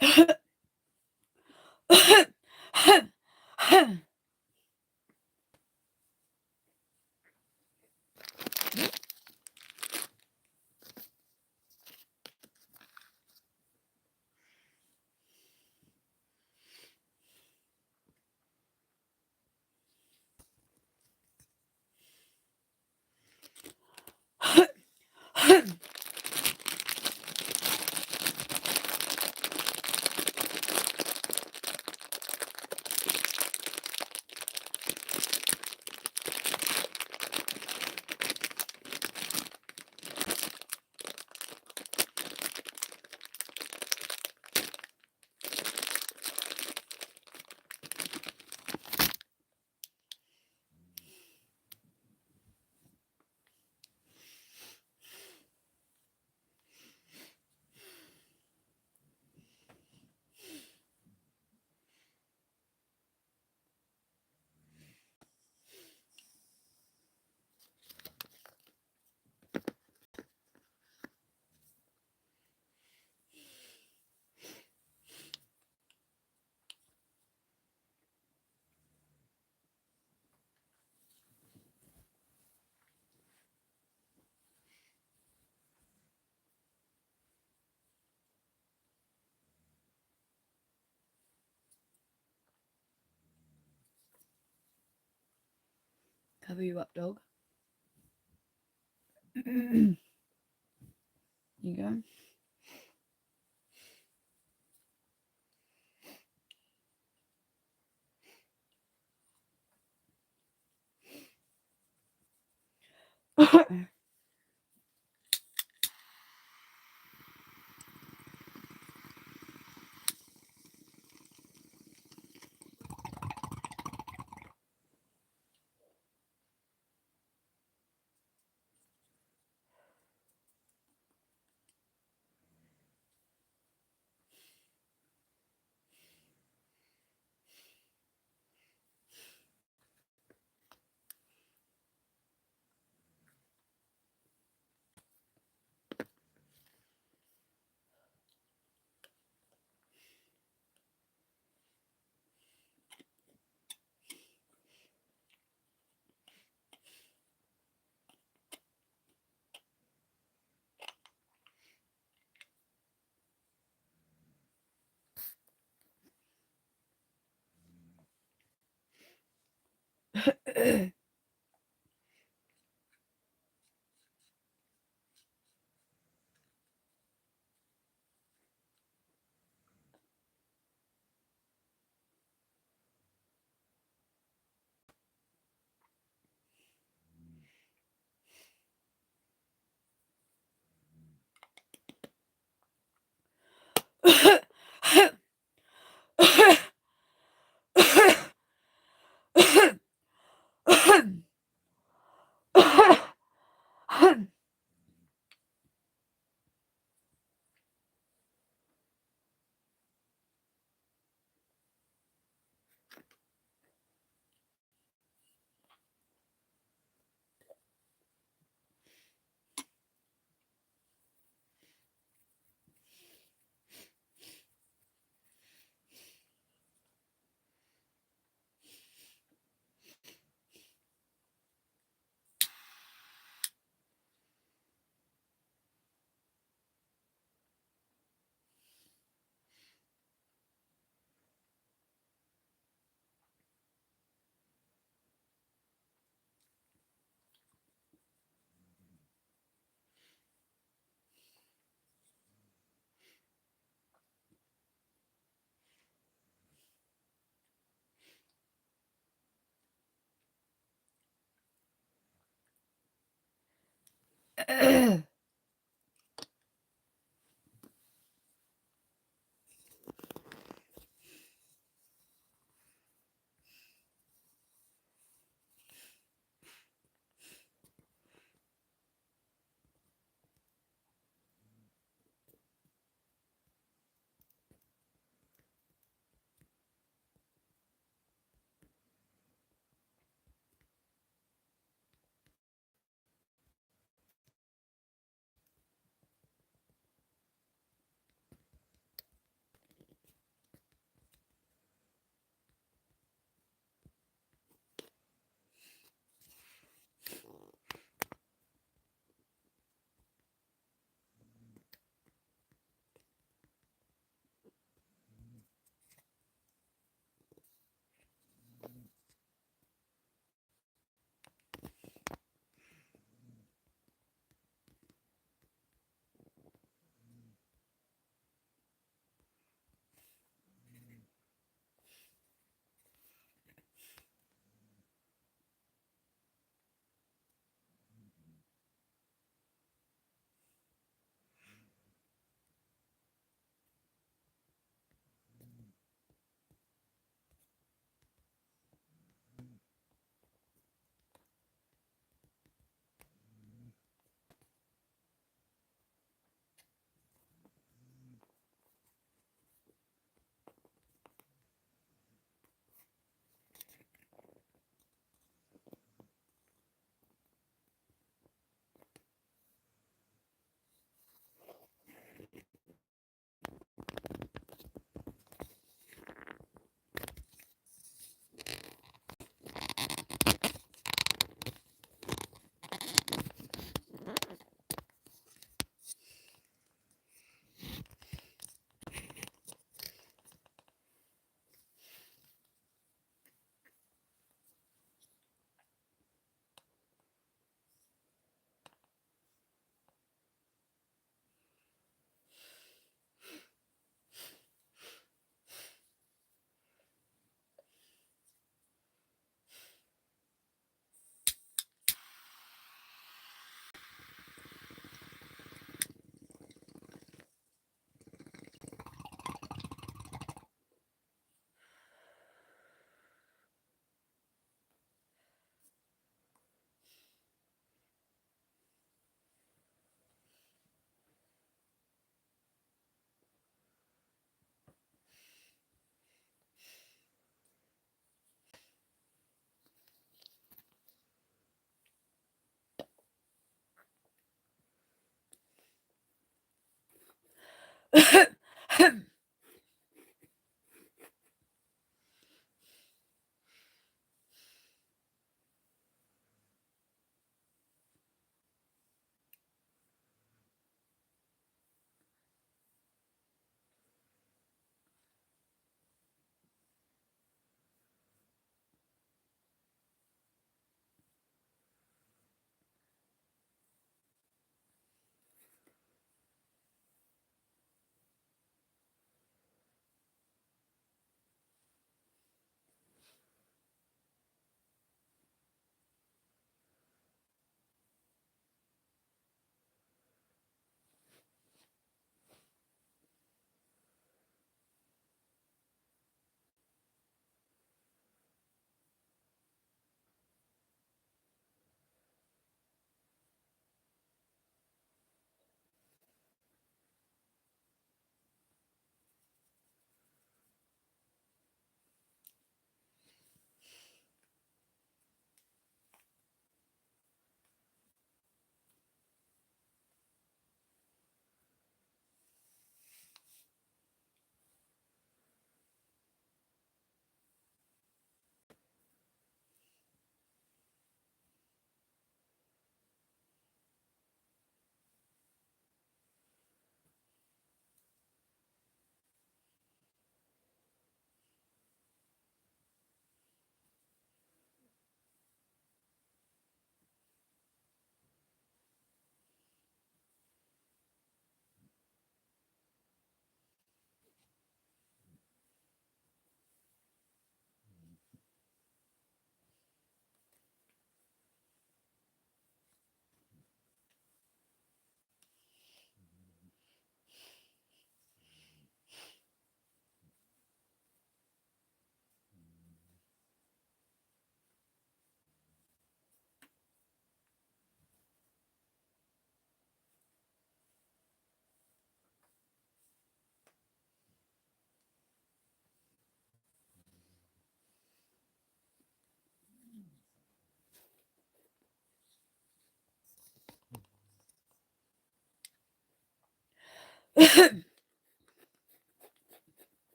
Cover you up, dog. You go.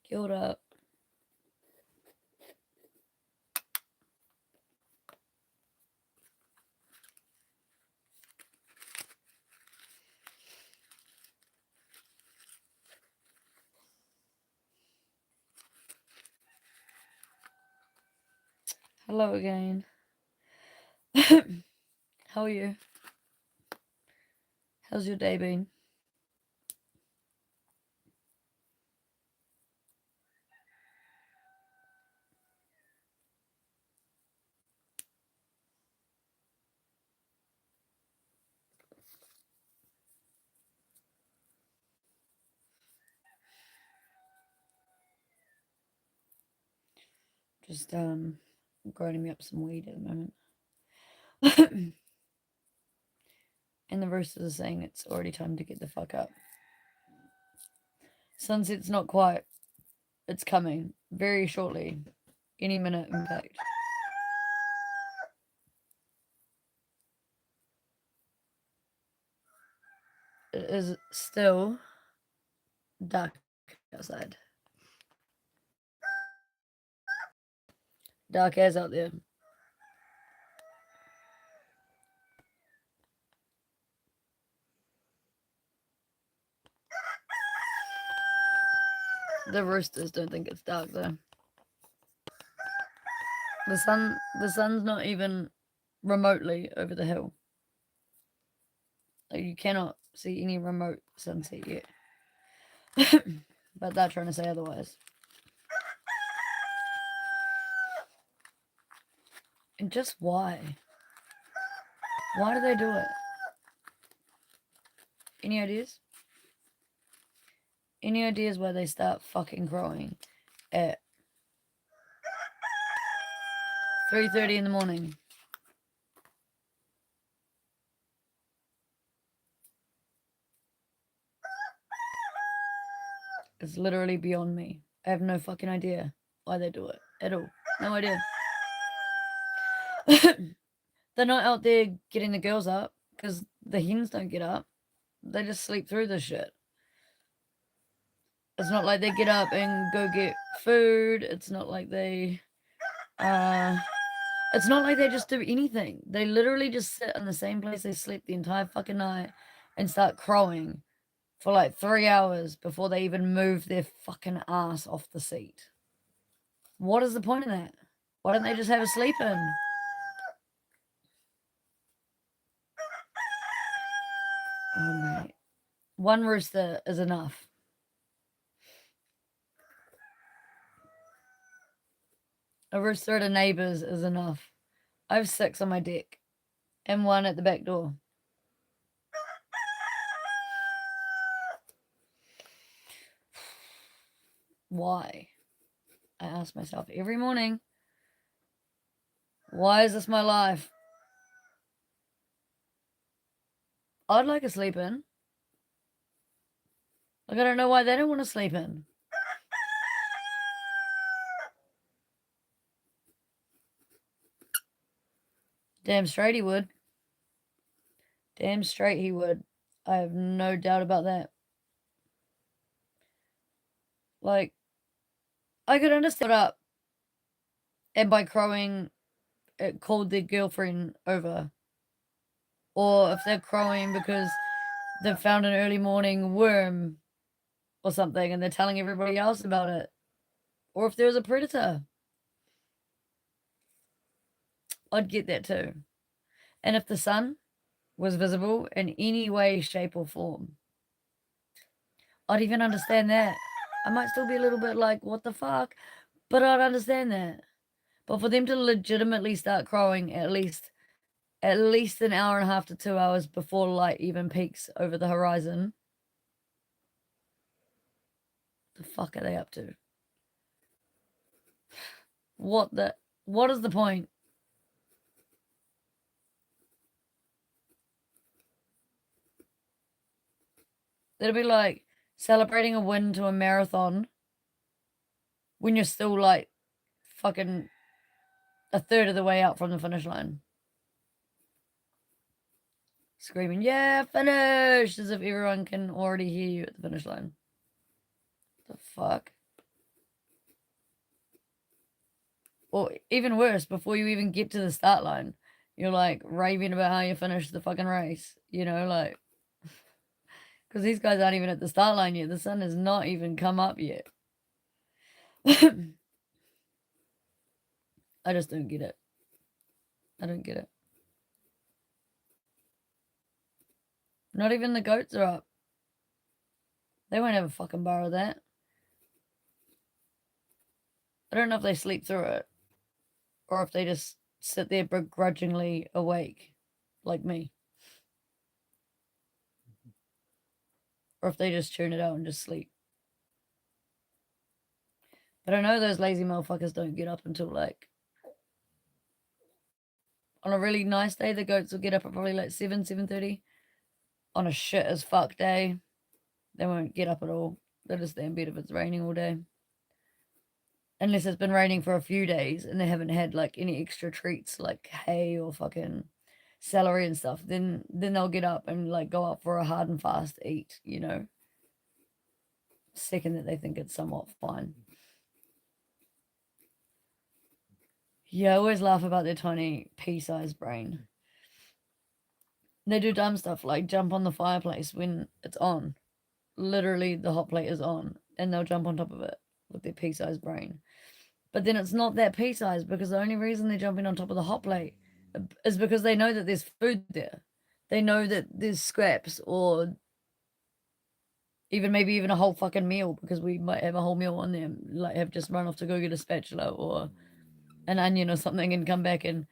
Kia ora. Hello again. How are you? How's your day been? Just grinding me up some weed at the moment. And the roosters are saying it's already time to get the fuck up. Sunset's not quite. It's coming very shortly. Any minute, in fact. It is still dark outside. Dark as out there. The roosters don't think it's dark though. The sun's not even remotely over the hill. Like you cannot see any remote sunset yet. But they're trying to say otherwise. And just why? Why do they do it? Any ideas? Any ideas why they start fucking crowing at 3:30 in the morning? It's literally beyond me. I have no fucking idea why they do it at all. No idea. They're not out there getting the girls up because the hens don't get up. They just sleep through this shit. It's not like they get up and go get food. It's not like they it's not like they just do anything. They literally just sit in the same place they sleep the entire fucking night and start crowing for like 3 hours before they even move their fucking ass off the seat. What is the point of that? Why don't they just have a sleep in? Oh, mate. One rooster is enough. A rooster at a neighbour's is enough. I have 6 on my deck and 1 at the back door. Why? I ask myself every morning, why is this my life? I'd like a sleep in. Like, I don't know why they don't want to sleep in. Damn straight he would. Damn straight he would. I have no doubt about that. Like, I could understand up and by crowing, it called their girlfriend over. Or if they're crowing because they've found an early morning worm or something and they're telling everybody else about it. Or if there's a predator. I'd get that too. And if the sun was visible in any way, shape, or form, I'd even understand that. I might still be a little bit like, what the fuck? But I'd understand that. But for them to legitimately start crowing at least an hour and a half to 2 hours before light even peaks over the horizon, the fuck are they up to? What is the point? It'll be like celebrating a win to a marathon when you're still like fucking a third of the way out from the finish line. Screaming, yeah, finish! As if everyone can already hear you at the finish line. The fuck? Or even worse, before you even get to the start line, you're like raving about how you finished the fucking race. You know, like, because these guys aren't even at the start line yet. The sun has not even come up yet. I just don't get it. I don't get it. Not even the goats are up. They won't have a fucking bar of that. I don't know if they sleep through it or if they just sit there begrudgingly awake like me. Or if they just tune it out and just sleep. But I know those lazy motherfuckers don't get up until like, on a really nice day, the goats will get up at probably like 7:30. On a shit as fuck day, they won't get up at all. They'll just stay in bed if it's raining all day. Unless it's been raining for a few days and they haven't had like any extra treats like hay or fucking celery and stuff, then they'll get up and like go up for a hard and fast eat, you know. Second that they think it's somewhat fine. Yeah, I always laugh about their tiny pea-sized brain. They do dumb stuff like jump on the fireplace when it's on. Literally, the hot plate is on, and they'll jump on top of it with their pea-sized brain. But then it's not that pea-sized because the only reason they're jumping on top of the hot plate is because they know that there's food there. They know that there's scraps or maybe even a whole fucking meal because we might have a whole meal on them, like have just run off to go get a spatula or an onion or something and come back, and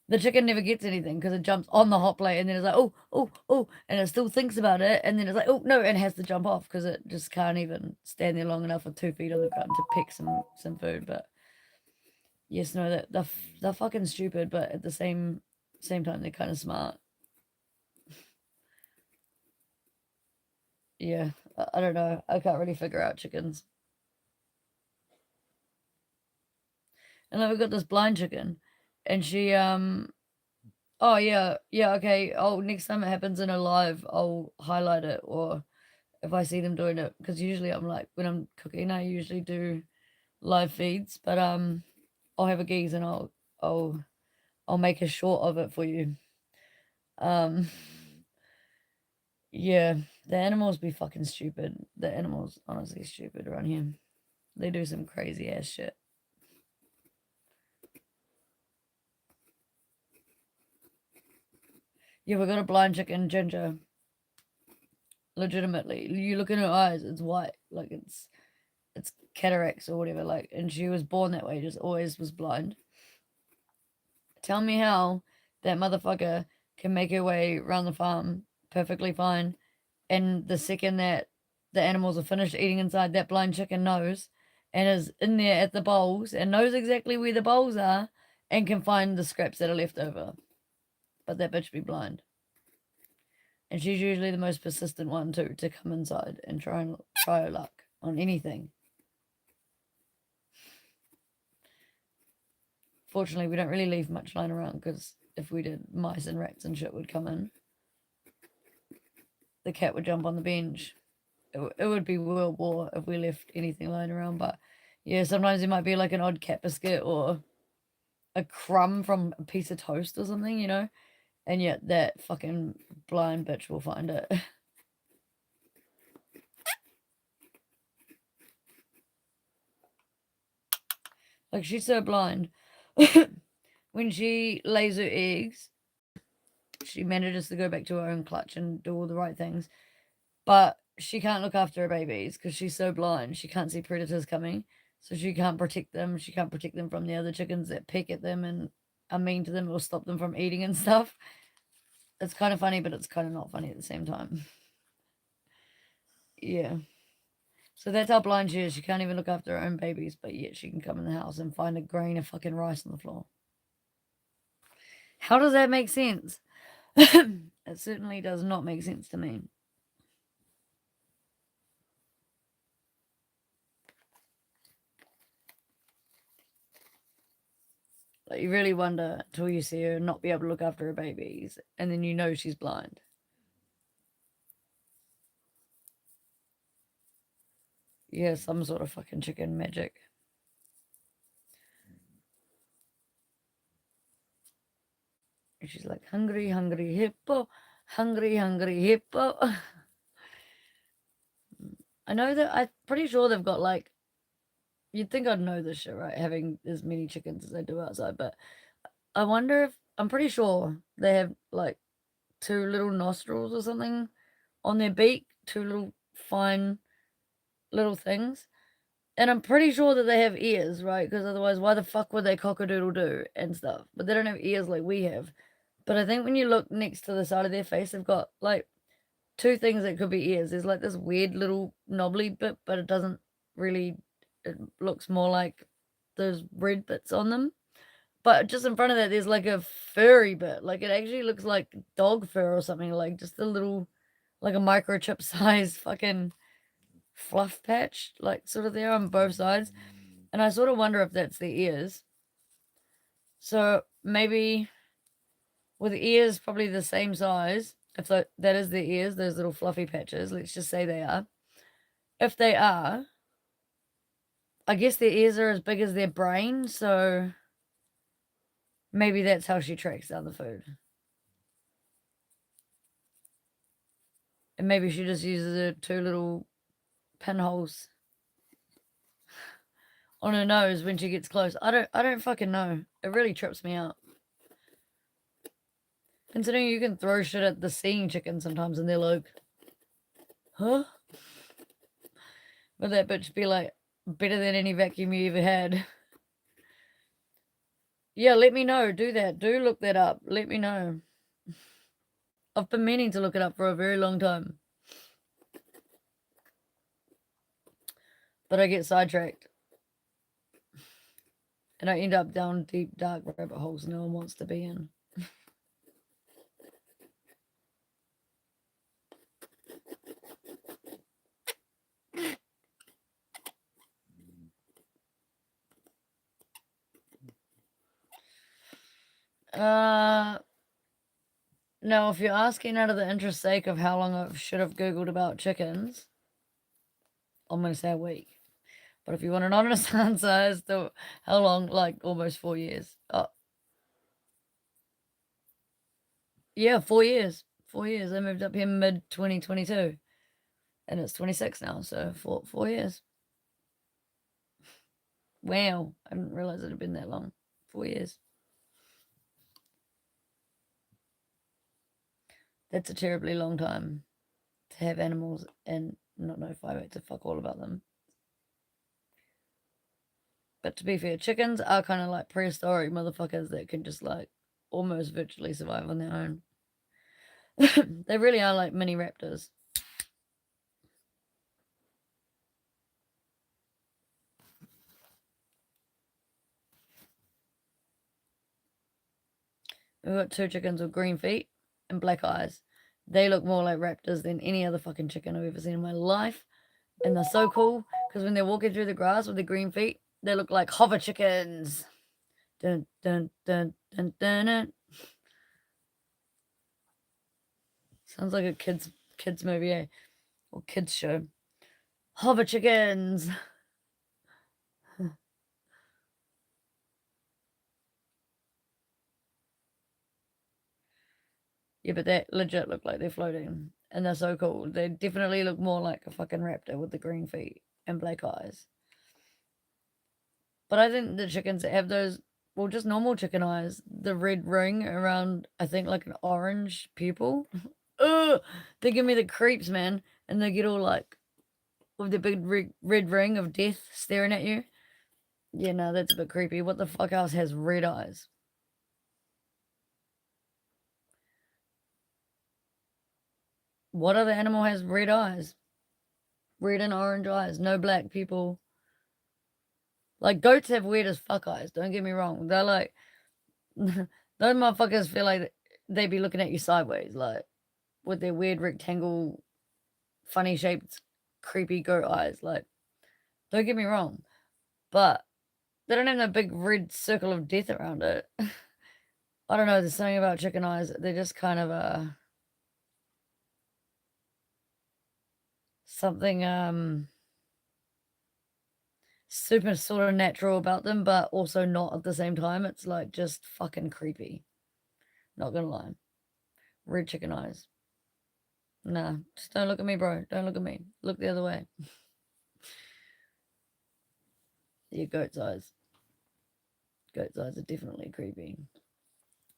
the chicken never gets anything because it jumps on the hot plate and then it's like, oh, oh, oh, and it still thinks about it and then it's like, oh, no, and has to jump off because it just can't even stand there long enough with 2 feet on the ground to pick some food. But yes, no, that they're fucking stupid, but at the same time, they're kind of smart. Yeah, I don't know. I can't really figure out chickens. And then we've got this blind chicken, and she Oh, yeah. Yeah, okay. Oh, next time it happens in a live, I'll highlight it, or if I see them doing it, because usually I'm like, when I'm cooking, I usually do live feeds, but I'll have a geese and I'll I'll make a short of it for you. Um, yeah, the animals be fucking stupid. The animals honestly stupid around here. They do some crazy ass shit. Yeah, we got a blind chicken, Ginger. Legitimately, you look in her eyes, it's white, like it's cataracts or whatever. Like, and she was born that way, just always was blind. Tell me how that motherfucker can make her way around the farm perfectly fine, and the second that the animals are finished eating inside, that blind chicken knows and is in there at the bowls and knows exactly where the bowls are and can find the scraps that are left over. But that bitch be blind. And she's usually the most persistent one too, to come inside and try her luck on anything. Fortunately, we don't really leave much lying around, because if we did, mice and rats and shit would come in. The cat would jump on the bench. It would be World War if we left anything lying around. But yeah, sometimes it might be like an odd cat biscuit or a crumb from a piece of toast or something, you know? And yet that fucking blind bitch will find it. Like, she's so blind. When she lays her eggs, she manages to go back to her own clutch and do all the right things. But she can't look after her babies because she's so blind. She can't see predators coming. So she can't protect them. She can't protect them from the other chickens that peck at them and are mean to them or stop them from eating and stuff. It's kind of funny, but it's kind of not funny at the same time. Yeah. So that's how blind she is. She can't even look after her own babies, but yet she can come in the house and find a grain of fucking rice on the floor. How does that make sense? It certainly does not make sense to me. Like, you really wonder till you see her not be able to look after her babies, and then you know she's blind. Yeah, some sort of fucking chicken magic. And she's like, hungry, hungry hippo, hungry, hungry hippo. I know that, I'm pretty sure they've got like, you'd think I'd know this shit, right? Having as many chickens as they do outside, but I wonder if, I'm pretty sure they have like two little nostrils or something on their beak, two little fine little things. And I'm pretty sure that they have ears, right? Because otherwise, why the fuck would they cock-a-doodle do and stuff? But they don't have ears like we have. But I think when you look next to the side of their face, they've got like two things that could be ears. There's like this weird little knobbly bit, but it doesn't really, it looks more like those red bits on them. But just in front of that, there's like a furry bit. Like, it actually looks like dog fur or something, like just a little, like a microchip size fucking fluff patch, like sort of there on both sides. And I sort of wonder if that's the ears. So maybe with ears probably the same size, if that is their ears, those little fluffy patches, let's just say they are. If they are, I guess their ears are as big as their brain, so maybe that's how she tracks down the food. And maybe she just uses her two little pinholes on her nose when she gets close. I don't fucking know. It really trips me out. Considering you can throw shit at the seeing chicken sometimes and they're like, huh? But that bitch be like, better than any vacuum you ever had. Yeah, let me know. Do that. Do look that up. Let me know. I've been meaning to look it up for a very long time. But I get sidetracked. And I end up down deep, dark rabbit holes no one wants to be in. Uh, Now, if you're asking out of the interest sake of how long I should have Googled about chickens, I'm going to say a week. But if you want an honest answer as to how long, like almost 4 years. Yeah, 4 years. 4 years. I moved up here mid 2022. And it's 26 now, so 4 years. Wow. I didn't realize it had been that long. 4 years. That's a terribly long time to have animals and not know 5 to fuck all about them. But to be fair, chickens are kind of like prehistoric motherfuckers that can just like almost virtually survive on their own. They really are like mini raptors. We've got 2 chickens with green feet and black eyes. They look more like raptors than any other fucking chicken I've ever seen in my life. And they're so cool because when they're walking through the grass with their green feet, they look like hover chickens. Dun, dun, dun, dun, dun, dun. Sounds like a kids movie, eh? Or kids show. Hover chickens. Yeah, but they legit look like they're floating. And they're so cool. They definitely look more like a fucking raptor with the green feet and black eyes. But I think the chickens that have those, well, just normal chicken eyes, the red ring around, I think, like an orange pupil. Ugh! They give me the creeps, man. And they get all like, with the big red ring of death staring at you. Yeah, no, that's a bit creepy. What the fuck else has red eyes? What other animal has red eyes? Red and orange eyes. No black people. Like, goats have weird as fuck eyes. Don't get me wrong. They're like, those motherfuckers feel like they be looking at you sideways, like, with their weird rectangle, funny shaped, creepy goat eyes. Like, don't get me wrong. But they don't have that big red circle of death around it. I don't know. There's something about chicken eyes. They're just kind of something super sort of natural about them, but also not at the same time. It's like just fucking creepy. Not gonna lie. Red chicken eyes. Nah, just don't look at me, bro. Don't look at me. Look the other way. Yeah, goat's eyes. Goat's eyes are definitely creepy.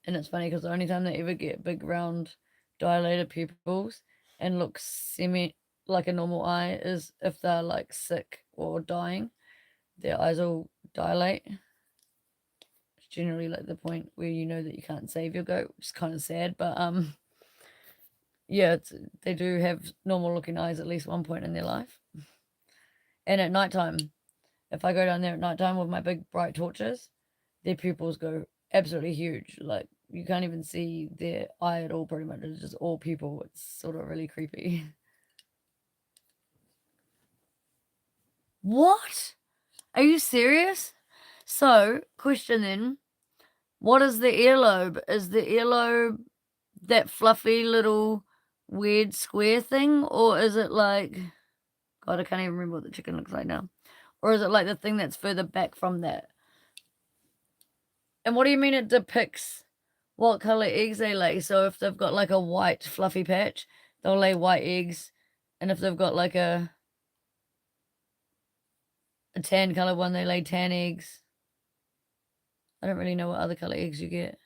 And it's funny because the only time they ever get big, round, dilated pupils and look semi like a normal eye is if they're like sick or dying. Their eyes will dilate. It's generally like the point where you know that you can't save your goat, which is kind of sad. But yeah, they do have normal looking eyes at least one point in their life. And at nighttime, if I go down there at nighttime with my big bright torches, their pupils go absolutely huge. Like you can't even see their eye at all. Pretty much, it's just all pupil. It's sort of really creepy. What? Are you serious? So, question then. What is the earlobe? Is the earlobe that fluffy little weird square thing? Or is it like, God, I can't even remember what the chicken looks like now. Or is it like the thing that's further back from that? And what do you mean it depicts what color eggs they lay? So if they've got like a white fluffy patch, they'll lay white eggs. And if they've got like a tan color one, they lay tan eggs. I don't really know what other color eggs you get.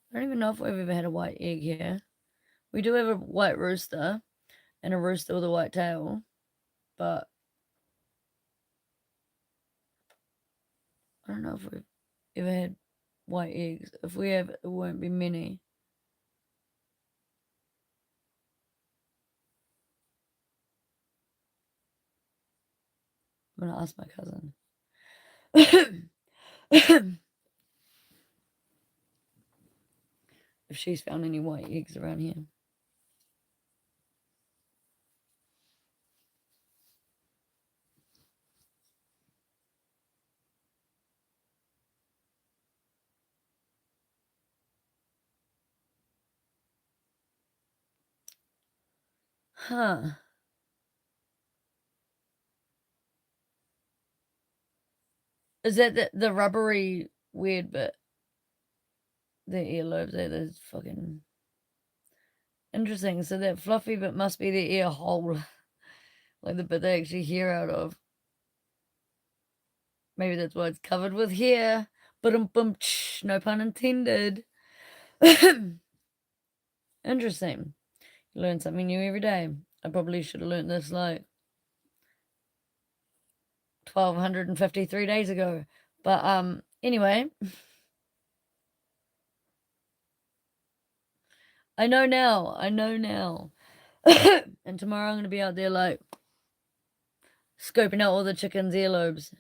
I don't even know if we've ever had a white egg here. We do have a white rooster and a rooster with a white tail, but I don't know if we've ever had white eggs. If we have, it won't be many. I'm gonna ask my cousin. If she's found any white eggs around here. Huh. Is that the rubbery weird bit? The earlobes there, those fucking interesting. So that fluffy bit must be the ear hole, like the bit they actually hear out of. Maybe that's why it's covered with hair. Bum, no pun intended. Interesting. You learn something new every day. I probably should have learned this like 1253 days ago. But anyway, I know now. I know now. And tomorrow I'm going to be out there like scoping out all the chickens' earlobes.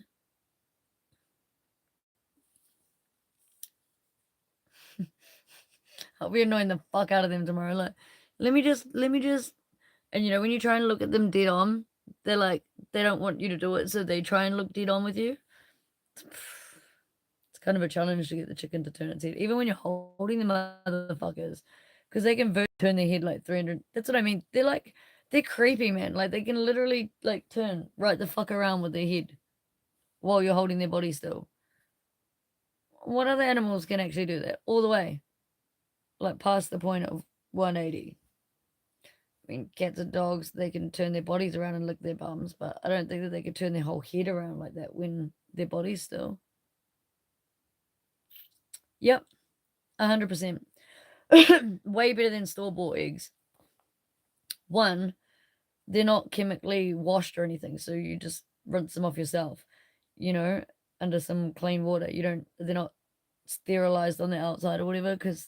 I'll be annoying the fuck out of them tomorrow. Like, let me just, and you know, when you try and look at them dead on, they're like, they don't want you to do it, so they try and look dead on with you. It's kind of a challenge to get the chicken to turn its head, even when you're holding the motherfuckers, because they can turn their head like 300. That's what I mean. They're creepy, man. Like, they can literally, like, turn right the fuck around with their head while you're holding their body still. What other animals can actually do that all the way? Like, past the point of 180. I mean, cats and dogs, they can turn their bodies around and lick their bums, but I don't think that they could turn their whole head around like that when their body's still. Yep, 100%. Way better than store-bought eggs. One, they're not chemically washed or anything, so you just rinse them off yourself, you know, under some clean water. They're not sterilized on the outside or whatever, because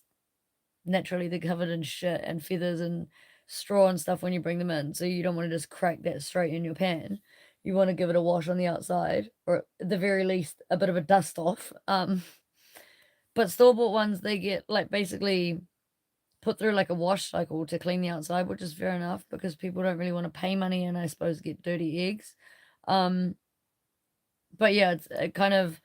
naturally they're covered in shit and feathers and straw and stuff when you bring them in. So you don't want to just crack that straight in your pan. You want to give it a wash on the outside, or at the very least a bit of a dust off. But store bought ones, they get like basically put through like a wash cycle to clean the outside, which is fair enough because people don't really want to pay money and I suppose get dirty eggs. Um, but yeah, it kind of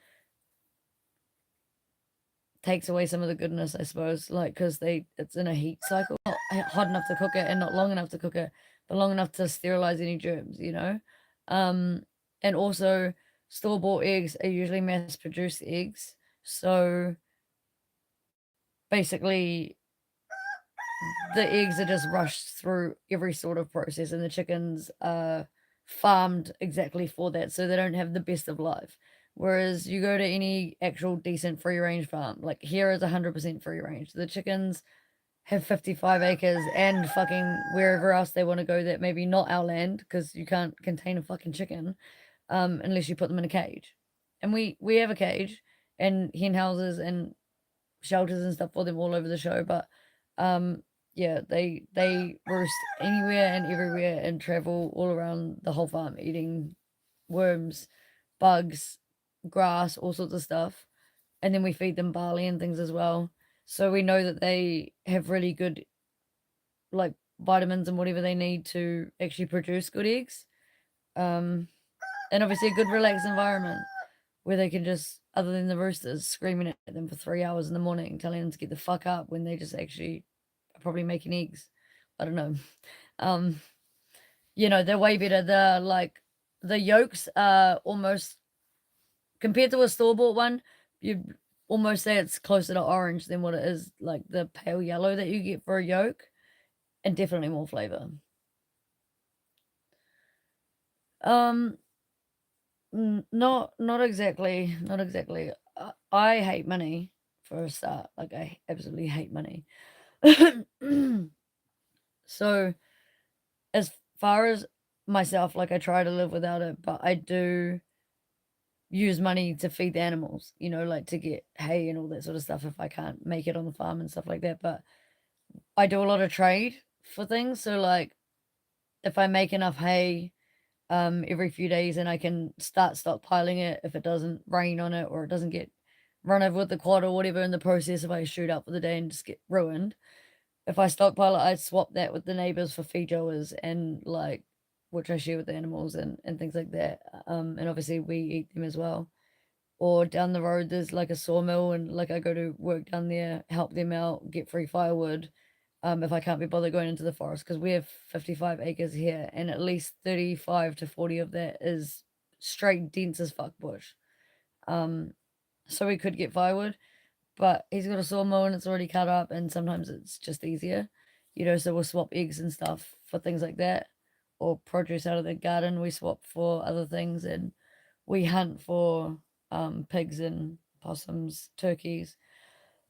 takes away some of the goodness, I suppose, like because it's in a heat cycle, not hot enough to cook it and not long enough to cook it, but long enough to sterilize any germs, you know. And also store bought eggs are usually mass produced eggs, so basically the eggs are just rushed through every sort of process, and the chickens are farmed exactly for that, so they don't have the best of life. Whereas you go to any actual decent free range farm, like here is 100% free range. The chickens have 55 acres and fucking wherever else they want to go that maybe not our land, because you can't contain a fucking chicken unless you put them in a cage. And we have a cage and hen houses and shelters and stuff for them all over the show, but um yeah, they roost anywhere and everywhere and travel all around the whole farm eating worms, bugs, grass, all sorts of stuff. And then we feed them barley and things as well. So we know that they have really good like vitamins and whatever they need to actually produce good eggs. Um and obviously a good relaxed environment where they can just, other than the roosters screaming at them for 3 hours in the morning, telling them to get the fuck up when they just actually are probably making eggs. I don't know. Um, you know, they're way better. The yolks are almost, compared to a store bought one, you almost say it's closer to orange than what it is like the pale yellow that you get for a yolk, and definitely more flavor. Um, not exactly, not exactly. I hate money for a start. Like I absolutely hate money. So as far as myself, like I try to live without it, but I do use money to feed the animals, you know, like to get hay and all that sort of stuff if I can't make it on the farm and stuff like that. But I do a lot of trade for things. So like if I make enough hay every few days and I can start stockpiling it if it doesn't rain on it or it doesn't get run over with the quad or whatever in the process if I shoot up for the day and just get ruined. If I stockpile it, I swap that with the neighbors for feed growers and like which I share with the animals and things like that. And obviously we eat them as well. Or down the road there's like a sawmill and like I go to work down there, help them out, get free firewood. if I can't be bothered going into the forest, because we have 55 acres here, and at least 35 to 40 of that is straight dense as fuck bush. So we could get firewood, but he's got a sawmill and it's already cut up, and sometimes it's just easier, so we'll swap eggs and stuff for things like that, or produce out of the garden we swap for other things, and we hunt for pigs and possums, turkeys,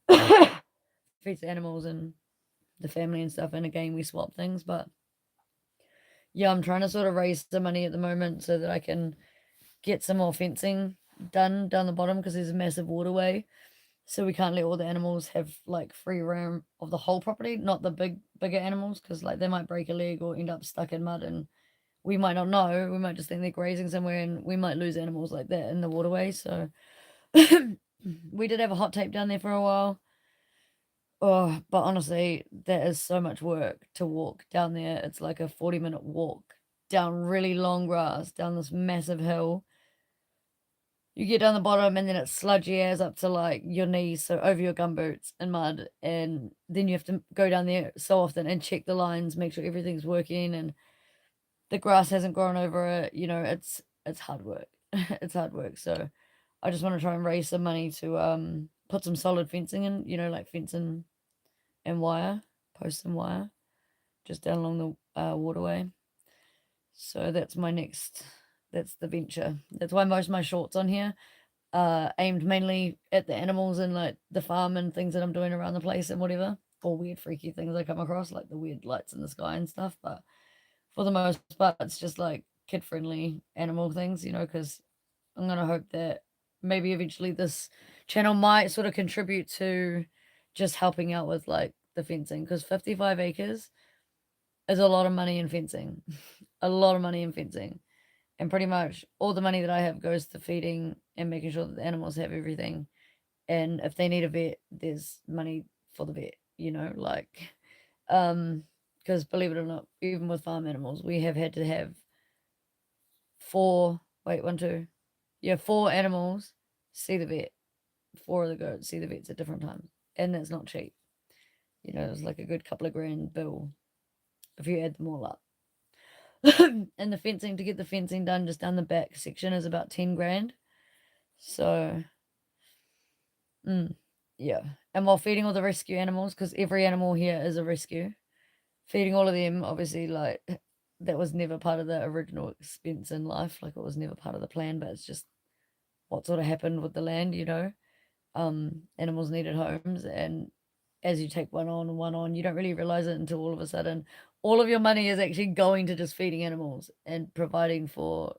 feeds animals and the family and stuff, and again we swap things. But yeah, I'm trying to sort of raise the money at the moment so that I can get some more fencing done down the bottom, because there's a massive waterway. So we can't let all the animals have like free roam of the whole property, not the bigger animals, because like they might break a leg or end up stuck in mud, and we might not know. We might just think they're grazing somewhere, and we might lose animals like that in the waterway. So we did have a hot tape down there for a while. Oh, but honestly, that is so much work to walk down there. It's like a 40-minute walk down really long grass, down this massive hill. You get down the bottom and then it's sludgy as up to like your knees, so over your gumboots and mud. And then you have to go down there so often and check the lines, make sure everything's working and the grass hasn't grown over it. It's hard work. It's hard work. So I just want to try and raise some money to put some solid fencing in, like fencing and wire, posts and wire, just down along the waterway. So that's that's the venture. That's why most of my shorts on here aimed mainly at the animals and like the farm and things that I'm doing around the place and whatever, or weird freaky things I come across, like the weird lights in the sky and stuff. But for the most part, it's just like kid friendly animal things, because I'm gonna hope that maybe eventually this channel might sort of contribute to just helping out with like the fencing, because 55 acres is a lot of money in fencing, a lot of money in fencing. And pretty much all the money that I have goes to feeding and making sure that the animals have everything. And if they need a vet, there's money for the vet, because believe it or not, even with farm animals, we have had to have four animals see the vet. Four of the goats see the vets at different times. And that's not cheap. It's like a good couple of grand bill if you add them all up. And the fencing, to get the fencing done just down the back section, is about 10 grand. So, yeah. And while feeding all the rescue animals, because every animal here is a rescue, feeding all of them, obviously, like, that was never part of the original expense in life. Like, it was never part of the plan, but it's just what sort of happened with the land, Animals needed homes, and as you take one on and one on, you don't really realize it until all of a sudden all of your money is actually going to just feeding animals and providing for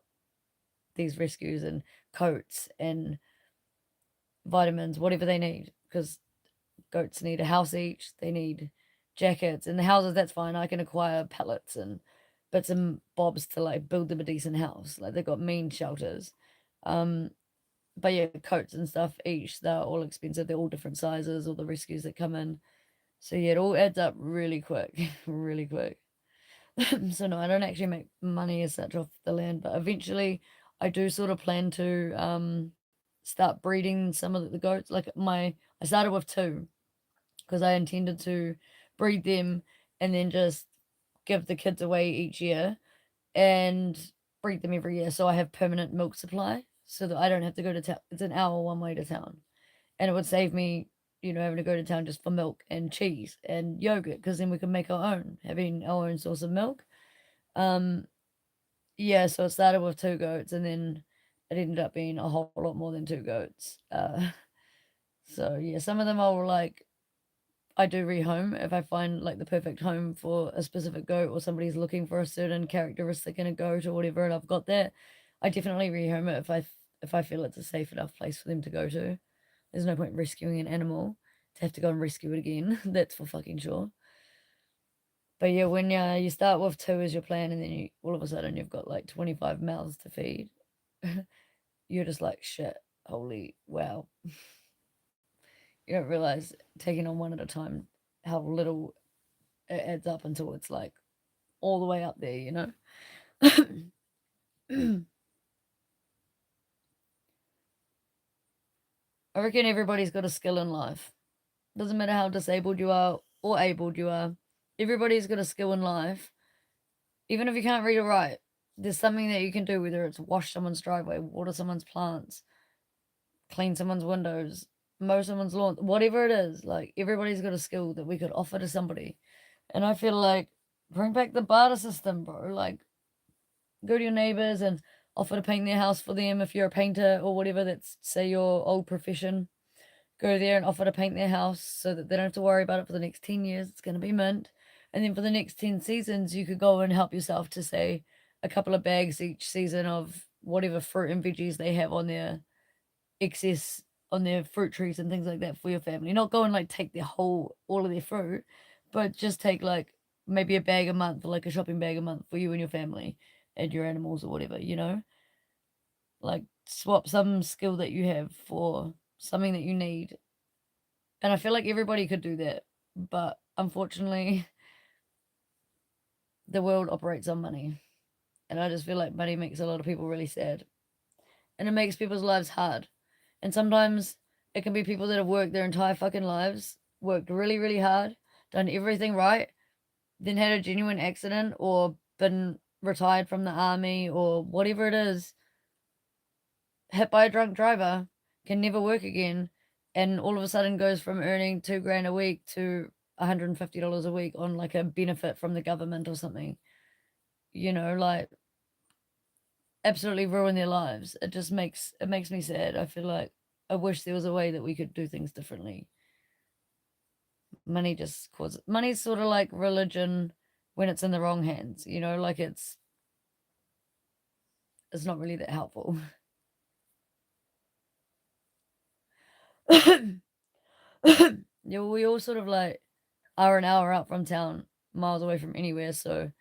these rescues and coats and vitamins, whatever they need, because goats need a house each, they need jackets, and the houses, that's fine. I can acquire pallets and bits and bobs to like build them a decent house. Like they've got mean shelters. But yeah, coats and stuff each, they're all expensive. They're all different sizes, all the rescues that come in. So yeah, it all adds up really quick, really quick. So no, I don't actually make money as such off the land, but eventually I do sort of plan to start breeding some of the goats. Like I started with two because I intended to breed them and then just give the kids away each year and breed them every year. So I have permanent milk supply so that I don't have to go to town. It's an hour one way to town. And it would save me, having to go to town just for milk and cheese and yogurt, because then we can make our own, having our own source of milk. Um, yeah, so it started with two goats and then it ended up being a whole lot more than two goats. So yeah, some of them are like, I do rehome if I find like the perfect home for a specific goat, or somebody's looking for a certain characteristic in a goat or whatever, and I've got that. I definitely rehome it if I feel it's a safe enough place for them to go to. There's no point rescuing an animal to have to go and rescue it again. That's for fucking sure. But yeah, when you start with two as your plan, and then all of a sudden you've got like 25 mouths to feed, you're just like, shit, holy wow. You don't realize taking on one at a time how little it adds up until it's like all the way up there. I reckon everybody's got a skill in life. Doesn't matter how disabled you are or abled you are. Everybody's got a skill in life. Even if you can't read or write, there's something that you can do, whether it's wash someone's driveway, water someone's plants, clean someone's windows, mow someone's lawn, whatever it is. Like, everybody's got a skill that we could offer to somebody. And I feel like bring back the barter system, bro. Like, go to your neighbors and offer to paint their house for them if you're a painter or whatever. That's, say, your old profession. Go there and offer to paint their house so that they don't have to worry about it for the next 10 years. It's going to be mint. And then for the next 10 seasons, you could go and help yourself to, say, a couple of bags each season of whatever fruit and veggies they have on their excess, on their fruit trees and things like that for your family. Not go and like take all of their fruit, but just take like maybe a bag a month, or like a shopping bag a month for you and your family and your animals or whatever, you know? Like, swap some skill that you have for something that you need. And I feel like everybody could do that. But unfortunately, the world operates on money. And I just feel like money makes a lot of people really sad. And it makes people's lives hard. And sometimes it can be people that have worked their entire fucking lives, worked really, really hard, done everything right, then had a genuine accident or been retired from the army or whatever it is, hit by a drunk driver, can never work again, and all of a sudden goes from earning 2 grand a week to $150 a week on like a benefit from the government or something. You know, like, absolutely ruin their lives. It makes me sad. I feel like I wish there was a way that we could do things differently. Money just causes money's sort of like religion when it's in the wrong hands, you know, like it's not really that helpful. Yeah, we all sort of like are an hour out from town, miles away from anywhere, so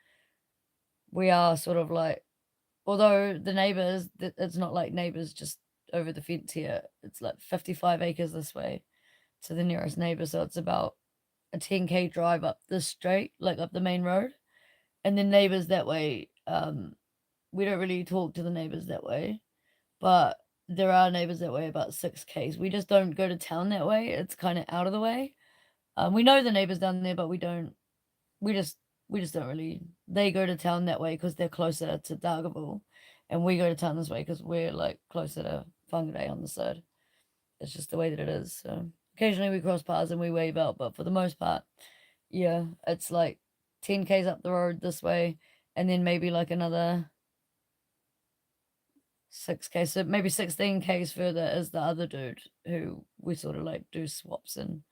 we are sort of like, although the neighbors, it's not like neighbors just over the fence here. It's like 55 acres this way to the nearest neighbor, so it's about a 10K drive up the straight, like up the main road. And then neighbors that way, we don't really talk to the neighbors that way, but there are neighbors that way about 6Ks. We just don't go to town that way. It's kind of out of the way. We know the neighbors down there, but we just, we just don't really. They go to town that way because they're closer to Dargaville, and we go to town this way because we're like closer to Whangarei on the side. It's just the way that it is. So occasionally we cross paths and we wave out, but for the most part, yeah, it's like 10Ks up the road this way, and then maybe like another 6K. So maybe 16Ks further is the other dude who we sort of like do swaps and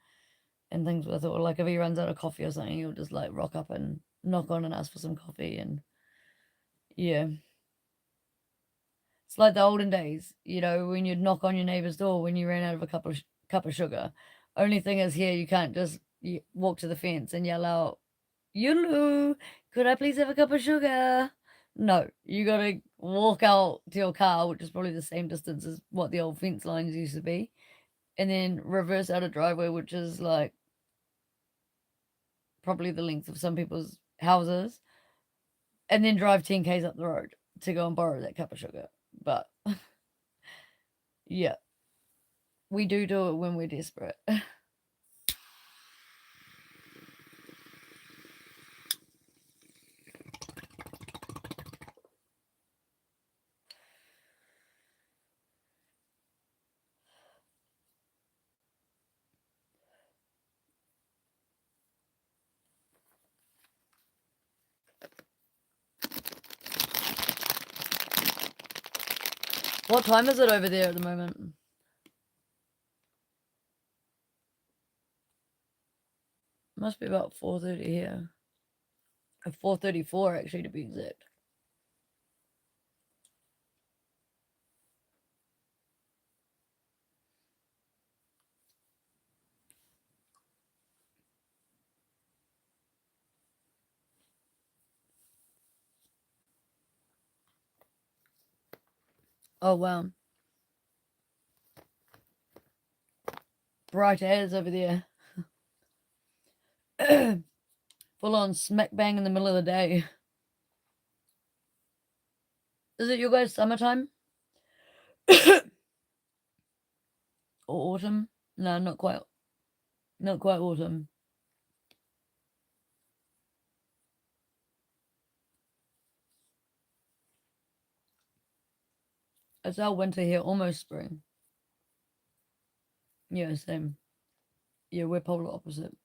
things with. Or like if he runs out of coffee or something, he'll just like rock up and knock on and ask for some coffee. And yeah, it's like the olden days, you know, when you'd knock on your neighbor's door when you ran out of a cup of sugar. Only thing is here, you can't just walk to the fence and yell out, "Yulu, could I please have a cup of sugar?" No, you gotta walk out to your car, which is probably the same distance as what the old fence lines used to be, and then reverse out a driveway, which is like probably the length of some people's houses, and then drive 10Ks up the road to go and borrow that cup of sugar. But yeah, we do it when we're desperate. What time is it over there at the moment? Must be about 4:30 here. 4:34 actually, to be exact. Oh wow. Bright as over there. Full on smack bang in the middle of the day. Is it your guys' summertime? Or autumn? No, not quite. Not quite autumn. It's our winter here, almost spring. Yeah, same. Yeah, we're polar opposite.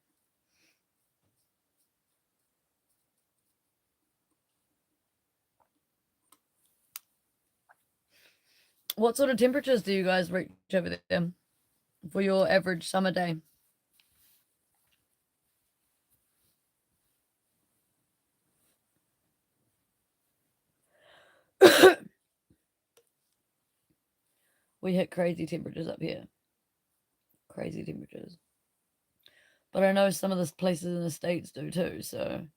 What sort of temperatures do you guys reach over there for your average summer day? We hit crazy temperatures up here. Crazy temperatures. But I know some of the places in the States do too, so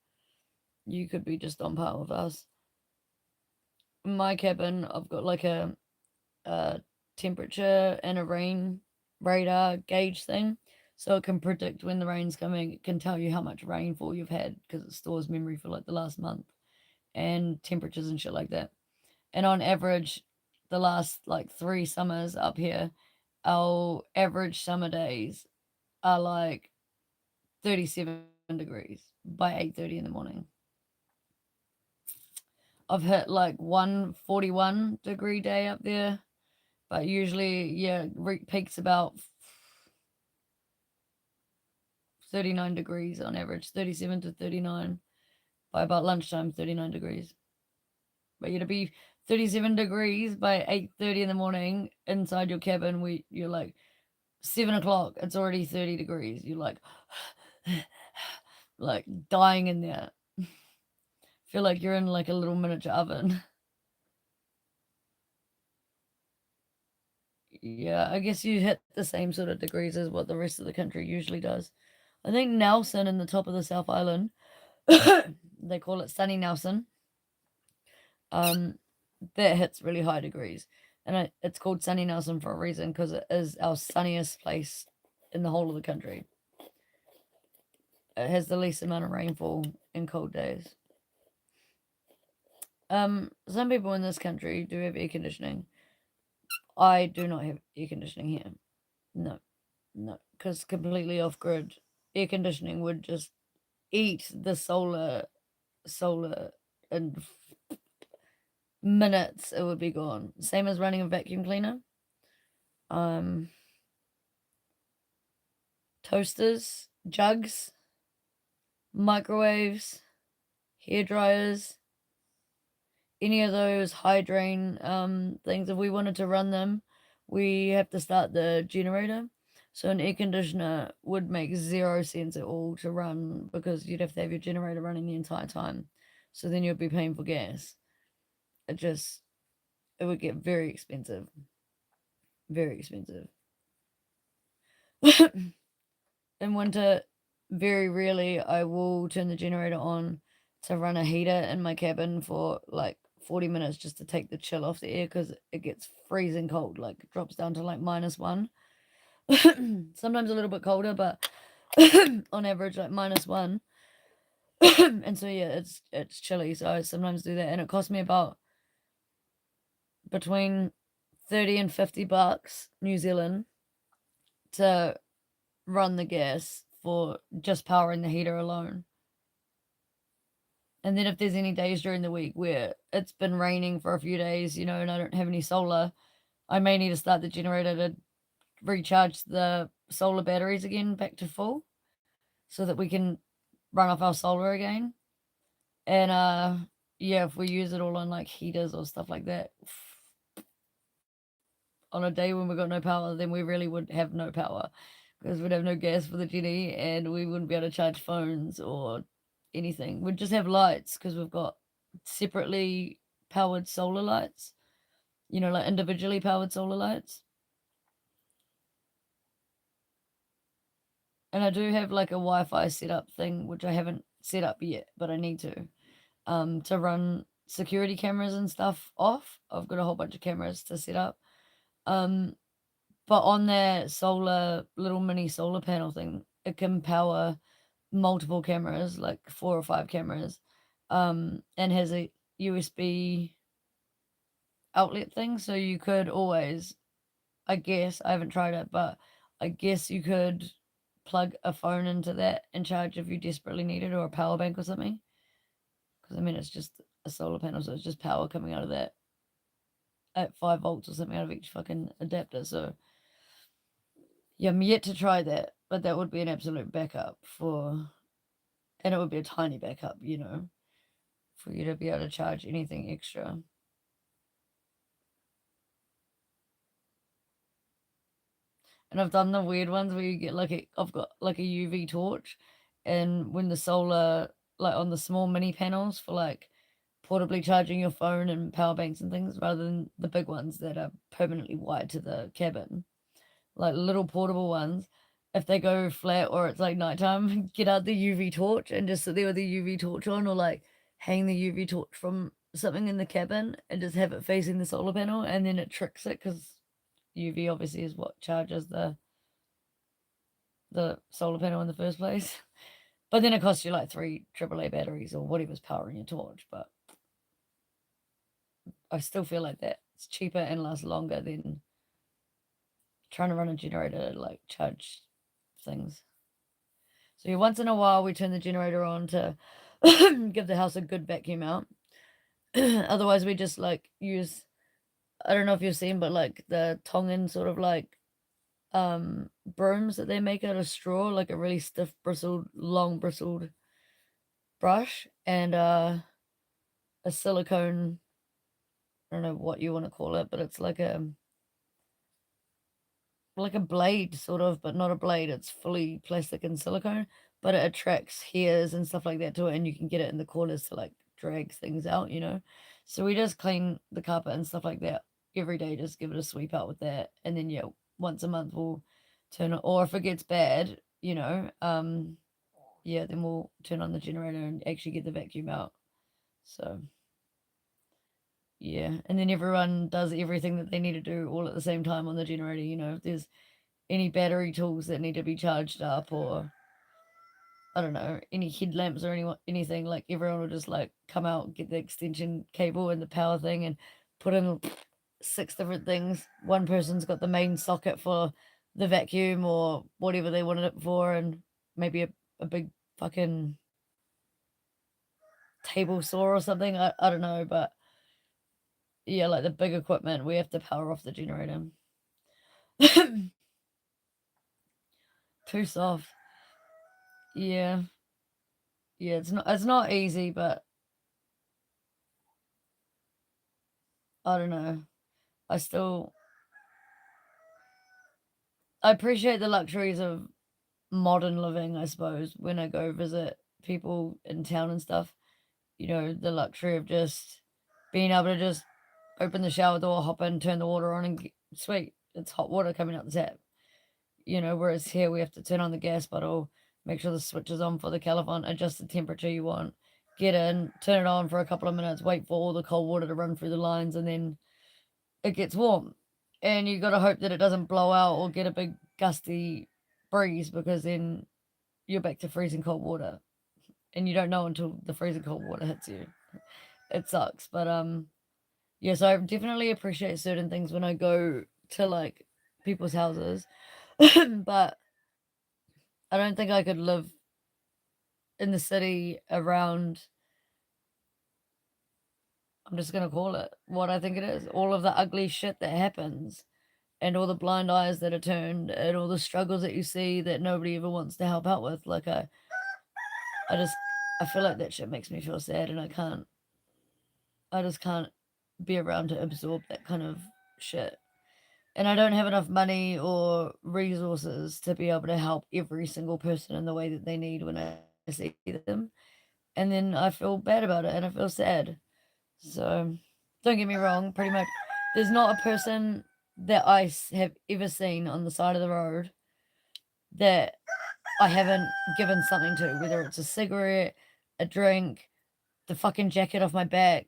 you could be just on par with us. In my cabin, I've got like a temperature and a rain radar gauge thing. So it can predict when the rain's coming. It can tell you how much rainfall you've had because it stores memory for like the last month and temperatures and shit like that. And on average, the last like 3 summers up here, our average summer days are like 37 degrees by 8:30 in the morning. I've hit like 141-degree day up there, but usually, yeah, peaks about 39 degrees on average, 37 to 39. By about lunchtime, 39 degrees. But you to be 37 degrees by 8:30 in the morning inside your cabin, you're like 7 o'clock, it's already 30 degrees. You're like dying in there. Feel like you're in like a little miniature oven. Yeah, I guess you hit the same sort of degrees as what the rest of the country usually does. I think Nelson in the top of the South Island, they call it Sunny Nelson. Um, that hits really high degrees, and it's called Sunny Nelson for a reason because it is our sunniest place in the whole of the country. It has the least amount of rainfall in cold days. Some people in this country do have air conditioning. I do not have air conditioning here. No, no, because completely off grid. Air conditioning would just eat the solar in minutes. It would be gone. Same as running a vacuum cleaner. Um, Toasters, jugs, microwaves, hair dryers, any of those high drain things. If we wanted to run them, we have to start the generator. So an air conditioner would make zero sense at all to run because you'd have to have your generator running the entire time. So then you'd be paying for gas. It would get very expensive. Very expensive. In winter, very rarely I will turn the generator on to run a heater in my cabin for like 40 minutes just to take the chill off the air because it gets freezing cold. Like it drops down to like -1. Sometimes a little bit colder, but on average like -1. And so yeah, it's chilly. So I sometimes do that, and it costs me about between 30 and 50 bucks New Zealand to run the gas for just powering the heater alone. And then if there's any days during the week where it's been raining for a few days, and I don't have any solar, I may need to start the generator to recharge the solar batteries again back to full so that we can run off our solar again. And yeah, if we use it all on like heaters or stuff like that, on a day when we got no power, then we really would have no power because we'd have no gas for the Jenny and we wouldn't be able to charge phones or anything. We'd just have lights because we've got separately powered solar lights, like individually powered solar lights. And I do have like a Wi-Fi setup thing, which I haven't set up yet, but I need to run security cameras and stuff off. I've got a whole bunch of cameras to set up. Um, But on their little mini solar panel thing, it can power multiple cameras, like 4 or 5 cameras, and has a USB outlet thing. So you could always, I guess, I haven't tried it, but I guess you could plug a phone into that and charge if you desperately need it or a power bank or something. Because I mean, it's just a solar panel, so it's just power coming out of that. at 5 volts or something out of each fucking adapter. So yeah, I'm yet to try that, but that would be an absolute backup for, and it would be a tiny backup, you know, for you to be able to charge anything extra. And I've done the weird ones where you get like I've got like a UV torch, and when the solar, like on the small mini panels for like portably charging your phone and power banks and things, rather than the big ones that are permanently wired to the cabin, like little portable ones. If they go flat or it's like nighttime, get out the UV torch and just sit there with the UV torch on, or like hang the UV torch from something in the cabin and just have it facing the solar panel, and then it tricks it because UV obviously is what charges the solar panel in the first place. But then it costs you like 3 AAA batteries or whatever's powering your torch. But I still feel like that it's cheaper and lasts longer than trying to run a generator to like charge things. So yeah, once in a while we turn the generator on to give the house a good vacuum out. Otherwise we just like use, I don't know if you've seen, but like the Tongan sort of like brooms that they make out of straw, like a really stiff bristled, long bristled brush, and a silicone, I don't know what you want to call it, but it's like a blade sort of, but not a blade. It's fully plastic and silicone, but it attracts hairs and stuff like that to it, and you can get it in the corners to like drag things out, you know. So we just clean the carpet and stuff like that every day. Just give it a sweep out with that, and then yeah, once a month we'll turn it. Or if it gets bad, you know, yeah, then we'll turn on the generator and actually get the vacuum out. So yeah, and then everyone does everything that they need to do all at the same time on the generator. You know, if there's any battery tools that need to be charged up, or I don't know, any headlamps or anything, like everyone will just like come out, get the extension cable and the power thing, and put in 6 different things. One person's got the main socket for the vacuum or whatever they wanted it for, and maybe a big fucking table saw or something. I don't know, but yeah, like the big equipment, we have to power off the generator. Too soft. Yeah. Yeah, it's not easy, but I don't know. I still I appreciate the luxuries of modern living, I suppose, when I go visit people in town and stuff. You know, the luxury of just being able to just open the shower door, hop in, turn the water on, and sweet, it's hot water coming out the tap. You know, whereas here we have to turn on the gas bottle, make sure the switch is on for the calefon, adjust the temperature you want, get in, turn it on for a couple of minutes, wait for all the cold water to run through the lines, and then it gets warm. And you got to hope that it doesn't blow out or get a big gusty breeze, because then you're back to freezing cold water. And you don't know until the freezing cold water hits you. It sucks. But yeah, so I definitely appreciate certain things when I go to like people's houses. But I don't think I could live in the city around, I'm just gonna call it what I think it is, all of the ugly shit that happens, and all the blind eyes that are turned, and all the struggles that you see that nobody ever wants to help out with. Like I just I feel like that shit makes me feel sad, and I just can't be around to absorb that kind of shit. And I don't have enough money or resources to be able to help every single person in the way that they need when I see them. And then I feel bad about it and I feel sad. So don't get me wrong, pretty much there's not a person that have ever seen on the side of the road that I haven't given something to, whether it's a cigarette, a drink, the fucking jacket off my back,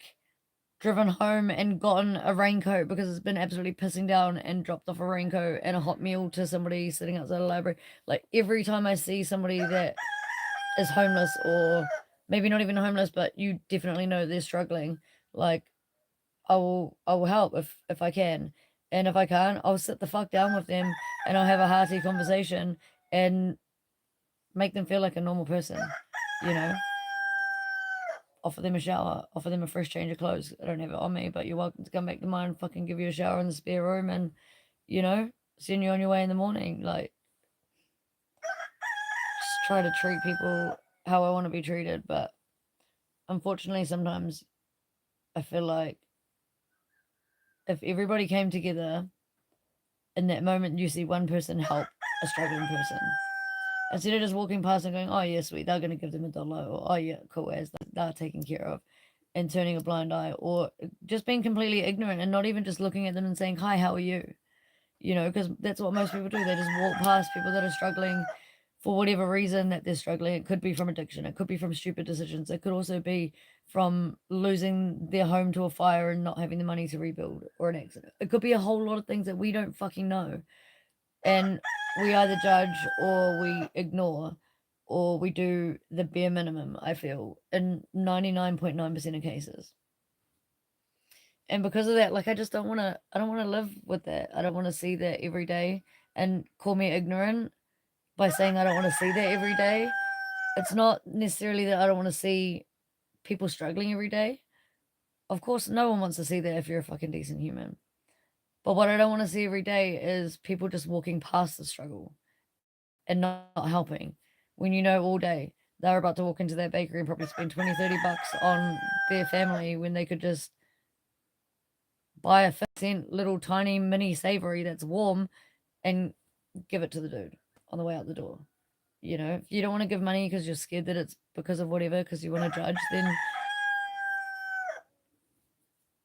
driven home and gotten a raincoat because it's been absolutely pissing down, and dropped off a raincoat and a hot meal to somebody sitting outside the library. Like every time I see somebody that is homeless, or maybe not even homeless, but you definitely know they're struggling, like I will help if I can. And if I can't, I'll sit the fuck down with them and I'll have a hearty conversation and make them feel like a normal person, you know? offer them a shower, offer them a fresh change of clothes. I don't have it on me, but you're welcome to come back to mine, fucking give you a shower in the spare room and, you know, send you on your way in the morning. Like, just try to treat people how I want to be treated. But unfortunately, sometimes I feel like if everybody came together in that moment, you see one person help a struggling person. Instead of just walking past and going, oh, yeah, sweet, they're going to give them $1, or oh, yeah, cool, as they're taken care of, and turning a blind eye, or just being completely ignorant and not even just looking at them and saying, hi, how are you? You know, because that's what most people do. They just walk past people that are struggling for whatever reason that they're struggling. It could be from addiction, it could be from stupid decisions, it could also be from losing their home to a fire and not having the money to rebuild, or an accident. It could be a whole lot of things that we don't fucking know. And we either judge or we ignore or we do the bare minimum, I feel, in 99.9% of cases. And because of that, like, I don't want to live with that. I don't want to see that every day and call me ignorant by saying I don't want to see that every day. It's not necessarily that I don't want to see people struggling every day. Of course, no one wants to see that if you're a fucking decent human. But what I don't want to see every day is people just walking past the struggle and not helping when you know all day they're about to walk into that bakery and probably spend 20, $30 on their family when they could just buy a 50-cent little tiny mini savory that's warm and give it to the dude on the way out the door. You know, if you don't want to give money because you're scared that it's because of whatever, because you want to judge, then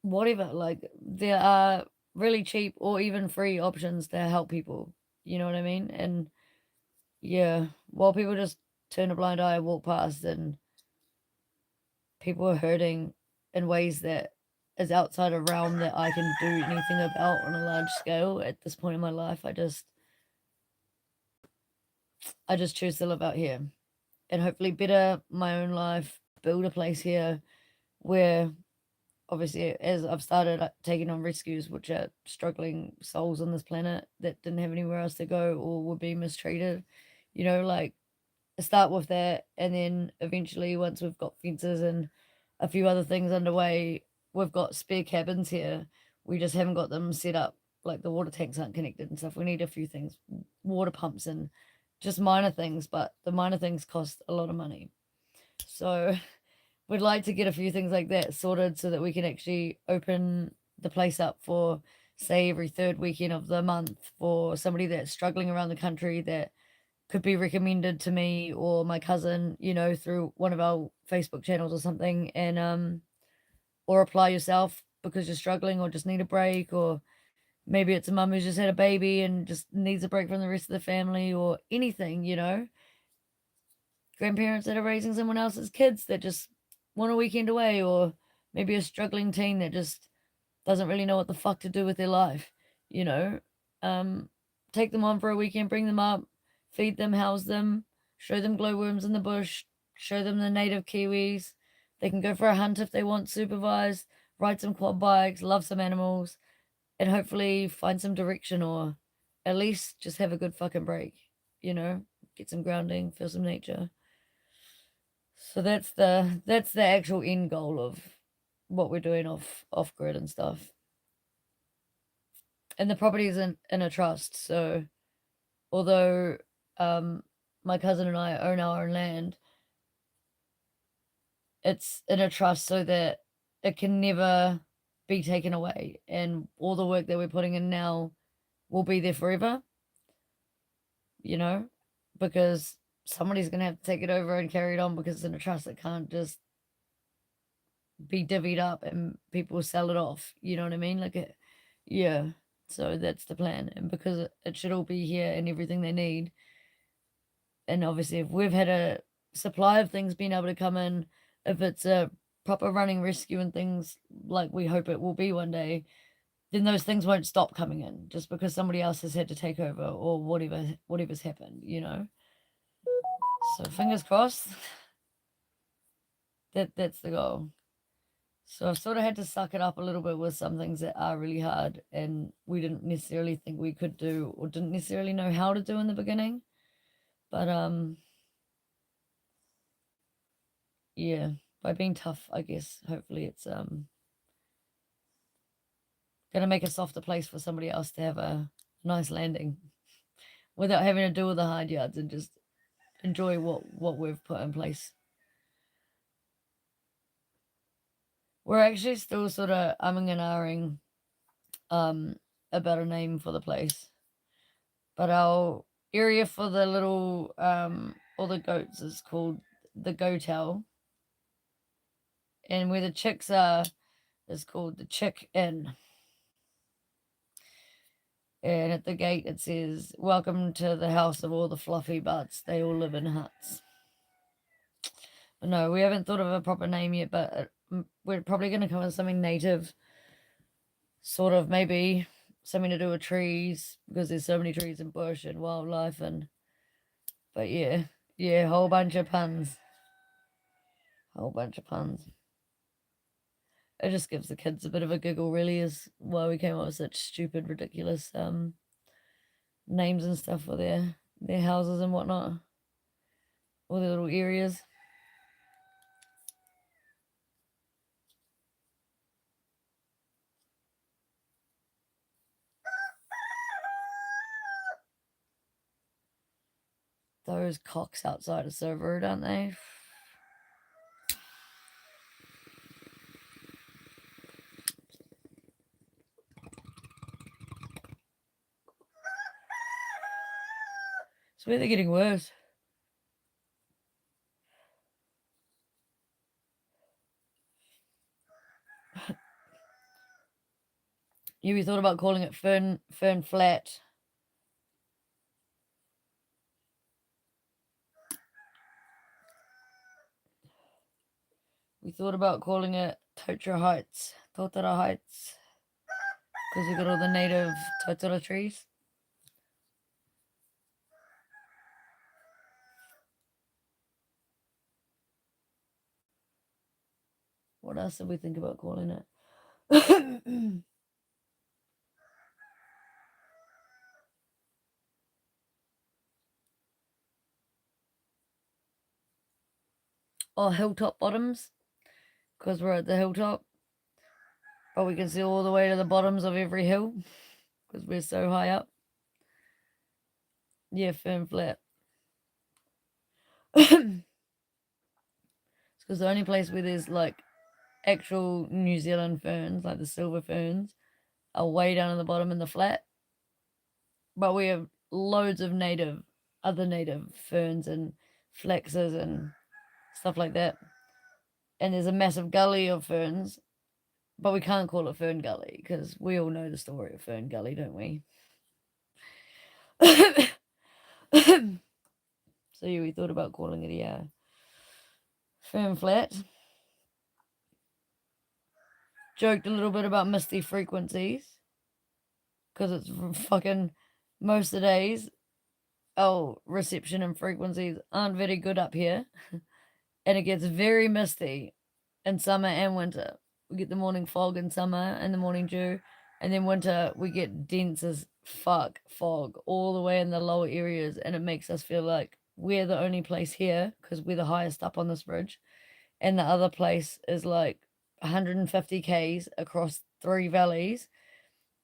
whatever. Like, there are really cheap or even free options to help people. You know what I mean? And yeah, while people just turn a blind eye, walk past, and people are hurting in ways that is outside a realm that I can do anything about on a large scale at this point in my life. I just choose to live out here and hopefully better my own life, build a place here where obviously as I've started taking on rescues, which are struggling souls on this planet that didn't have anywhere else to go or were being mistreated, you know, like, start with that, and then eventually once we've got fences and a few other things underway, we've got spare cabins here. We just haven't got them set up, like the water tanks aren't connected and stuff. We need a few things, water pumps and just minor things, but the minor things cost a lot of money. So we'd like to get a few things like that sorted so that we can actually open the place up for, say, every third weekend of the month for somebody that's struggling around the country that could be recommended to me or my cousin, you know, through one of our Facebook channels or something, and or apply yourself because you're struggling or just need a break, or maybe it's a mum who's just had a baby and just needs a break from the rest of the family, or anything, you know. Grandparents that are raising someone else's kids that just want a weekend away, or maybe a struggling teen that just doesn't really know what the fuck to do with their life, you know. Um, Take them on for a weekend, bring them up, feed them, house them, show them glowworms in the bush, show them the native kiwis. They can go for a hunt if they want, supervised, ride some quad bikes, love some animals, and hopefully find some direction, or at least just have a good fucking break, you know, get some grounding, feel some nature. So that's the actual end goal of what we're doing off grid and stuff. And the property is in a trust, so although um my cousin and I own our own land, it's in a trust so that it can never be taken away, and all the work that we're putting in now will be there forever, you know, because somebody's gonna have to take it over and carry it on because it's in a trust that can't just be divvied up and people sell it off. You know what I mean? Like it, yeah. So that's the plan, and because it should all be here and everything they need. And obviously, if we've had a supply of things being able to come in, if it's a proper running rescue and things like we hope it will be one day, then those things won't stop coming in just because somebody else has had to take over or whatever's happened. You know. So fingers crossed. That's the goal. So I've sort of had to suck it up a little bit with some things that are really hard and we didn't necessarily think we could do or didn't necessarily know how to do in the beginning. But yeah. by being tough, I guess. Hopefully, it's gonna make a softer place for somebody else to have a nice landing without having to do all the hard yards and just enjoy what we've put in place. We're actually still sort of umming and ahhing about a name for the place, but our area for the little all the goats is called the goat house, and where the chicks are is called the chick inn. And at the gate it says, "Welcome to the house of all the fluffy butts. They all live in huts." But no, we haven't thought of a proper name yet, but we're probably going to come with something native, sort of maybe something to do with trees, because there's so many trees and bush and wildlife. But yeah, whole bunch of puns. Whole bunch of puns. It just gives the kids a bit of a giggle, really, is why we came up with such stupid, ridiculous names and stuff for their houses and whatnot, or their little areas. Those cocks outside are so rude, aren't they? So they're getting worse. We thought about calling it Fern Flat. We thought about calling it Totara Heights. Totara Heights. Because we got all the native totara trees. What else did we think about calling it? Oh, hilltop bottoms. Because we're at the hilltop. But we can see all the way to the bottoms of every hill. Because we're so high up. Yeah, Fern Flat. It's because the only place where there's like actual New Zealand ferns, like the silver ferns, are way down at the bottom in the flat. But we have loads of other native ferns and flexes and stuff like that. And there's a massive gully of ferns, but we can't call it Fern Gully because we all know the story of Fern Gully, don't we? So yeah, we thought about calling it Fern Flat. Joked a little bit about misty frequencies because it's fucking most of the days. Oh, reception and frequencies aren't very good up here, and it gets very misty in summer and winter. We get the morning fog in summer and the morning dew, and then winter we get dense as fuck fog all the way in the lower areas, and it makes us feel like we're the only place here because we're the highest up on this ridge, and the other place is like 150 k's across 3 valleys.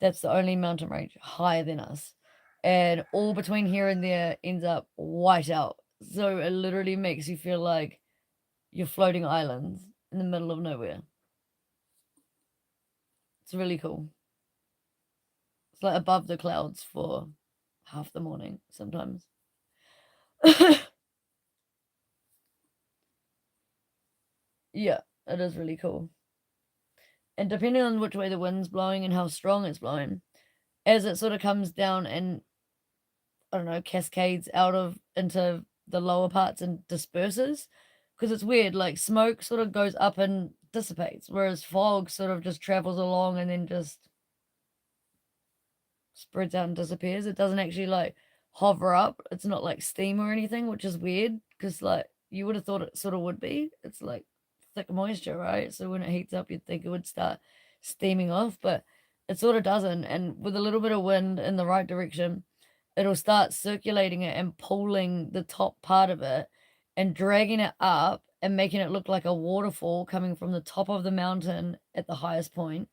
That's the only mountain range higher than us, and all between here and there ends up white out. So it literally makes you feel like you're floating islands in the middle of nowhere. It's really cool. It's like above the clouds for half the morning sometimes. Yeah, it is really cool. And depending on which way the wind's blowing and how strong it's blowing, as it sort of comes down and I don't know, cascades out of into the lower parts and disperses, because it's weird, like smoke sort of goes up and dissipates, whereas fog sort of just travels along and then just spreads out and disappears. It doesn't actually like hover up. It's not like steam or anything, which is weird because like you would have thought it sort of would be. It's like thick moisture, right? So when it heats up, you'd think it would start steaming off, but it sort of doesn't. And with a little bit of wind in the right direction, it'll start circulating it and pulling the top part of it and dragging it up and making it look like a waterfall coming from the top of the mountain at the highest point,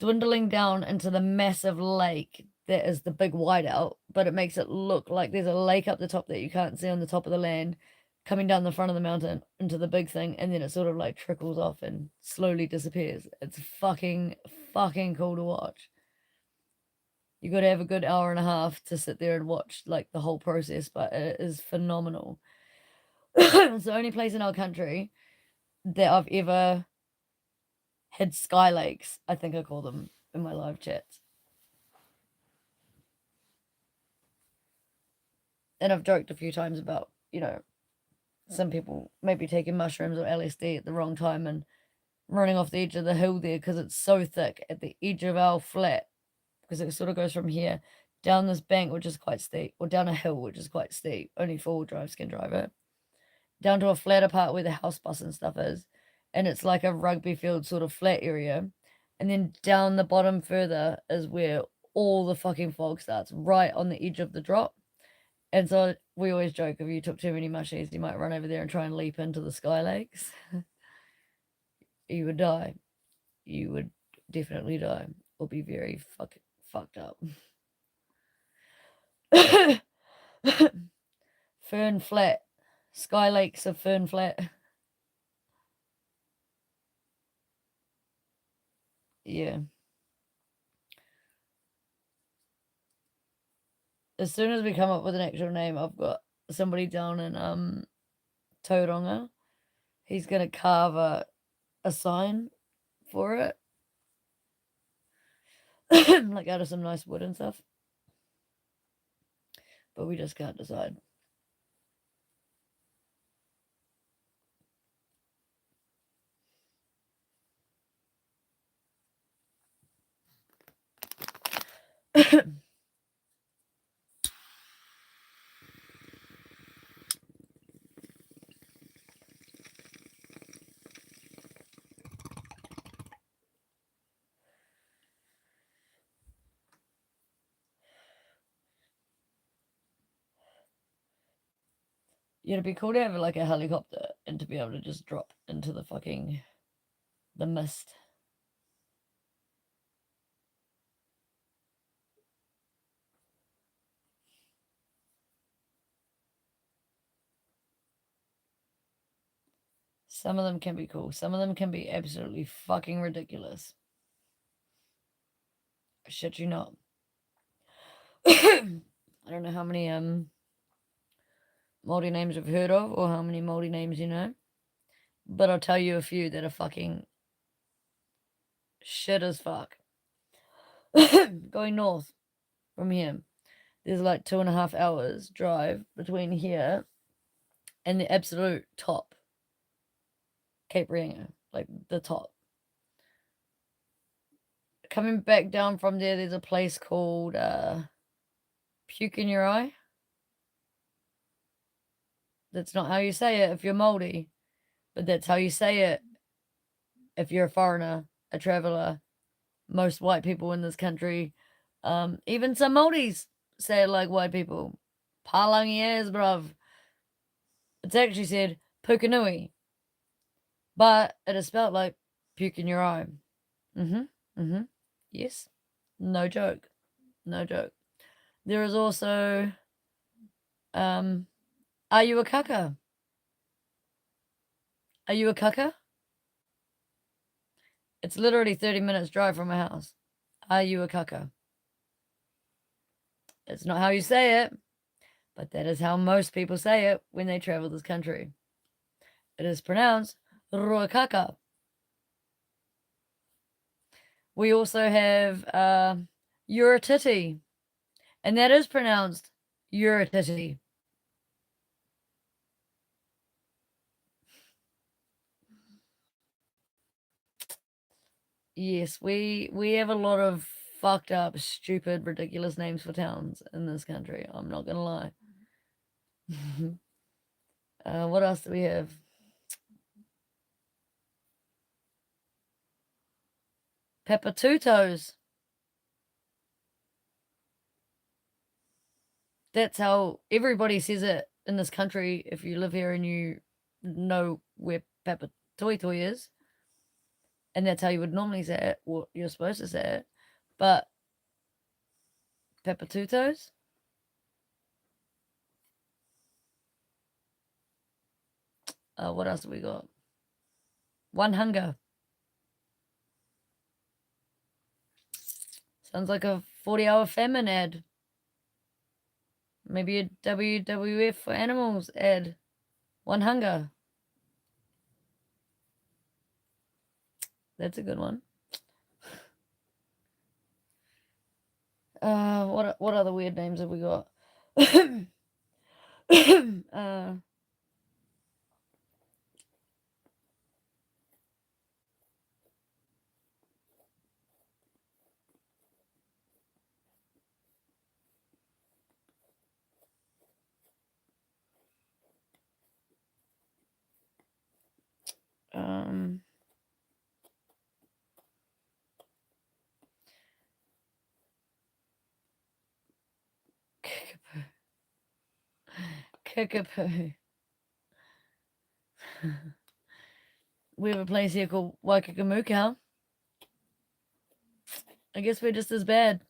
dwindling down into the massive lake that is the big whiteout, but it makes it look like there's a lake up the top that you can't see on the top of the land, coming down the front of the mountain into the big thing, and then it sort of like trickles off and slowly disappears. It's fucking cool to watch. You got to have a good hour and a half to sit there and watch like the whole process, but it is phenomenal. It's the only place in our country that I've ever had sky lakes, I think I call them in my live chats. And I've joked a few times about, some people maybe taking mushrooms or LSD at the wrong time and running off the edge of the hill there because it's so thick at the edge of our flat, because it sort of goes from here down this bank, which is quite steep, or down a hill, which is quite steep. Only four-wheel drives can drive it. Down to a flatter part where the house bus and stuff is. And it's like a rugby field sort of flat area. And then down the bottom further is where all the fucking fog starts, right on the edge of the drop. And so we always joke, if you took too many mushies, you might run over there and try and leap into the sky lakes. You would die. You would definitely die. Or be very fucked up. Fern Flat. Sky Lakes of Fern Flat. Yeah. As soon as we come up with an actual name, I've got somebody down in Tauranga. He's gonna carve a sign for it. Like out of some nice wood and stuff. But we just can't decide. Yeah, it'd be cool to have like a helicopter and to be able to just drop into the mist. Some of them can be cool. Some of them can be absolutely fucking ridiculous. I shit you not. I don't know how many Māori names you've heard of or how many Māori names you know, but I'll tell you a few that are fucking shit as fuck. Going north from here, there's like 2.5 hours drive between here and the absolute top, Cape Reinga, like the top. Coming back down from there's a place called Puke in Your Eye. That's not how you say it if you're Māori, but that's how you say it if you're a foreigner, a traveller. Most white people in this country, even some Māoris say it like white people. Palangi as, bruv. It's actually said Pukenui, but it is spelled like puke in your eye. Yes. No joke. No joke. There is also, are you a kaka? Are you a kaka? It's literally 30 minutes drive from my house. Are you a kaka? It's not how you say it, but that is how most people say it when they travel this country. It is pronounced Ruakaka. We also have you're a titty, and that is pronounced you're a titty. Yes, we have a lot of fucked up, stupid, ridiculous names for towns in this country. I'm not gonna lie. What else do we have? Pepper Two Toes. That's how everybody says it in this country. If you live here and you know where Papa Toy Toy is, and that's how you would normally say it, or you're supposed to say it. But Pepper Two Toes? What else have we got? One Hunger. Sounds like a 40-hour famine ad. Maybe a WWF for animals ad. One Hunger. That's a good one. What other weird names have we got? um, Kickapoo. We have a place here called Waikikamuka. I guess we're just as bad.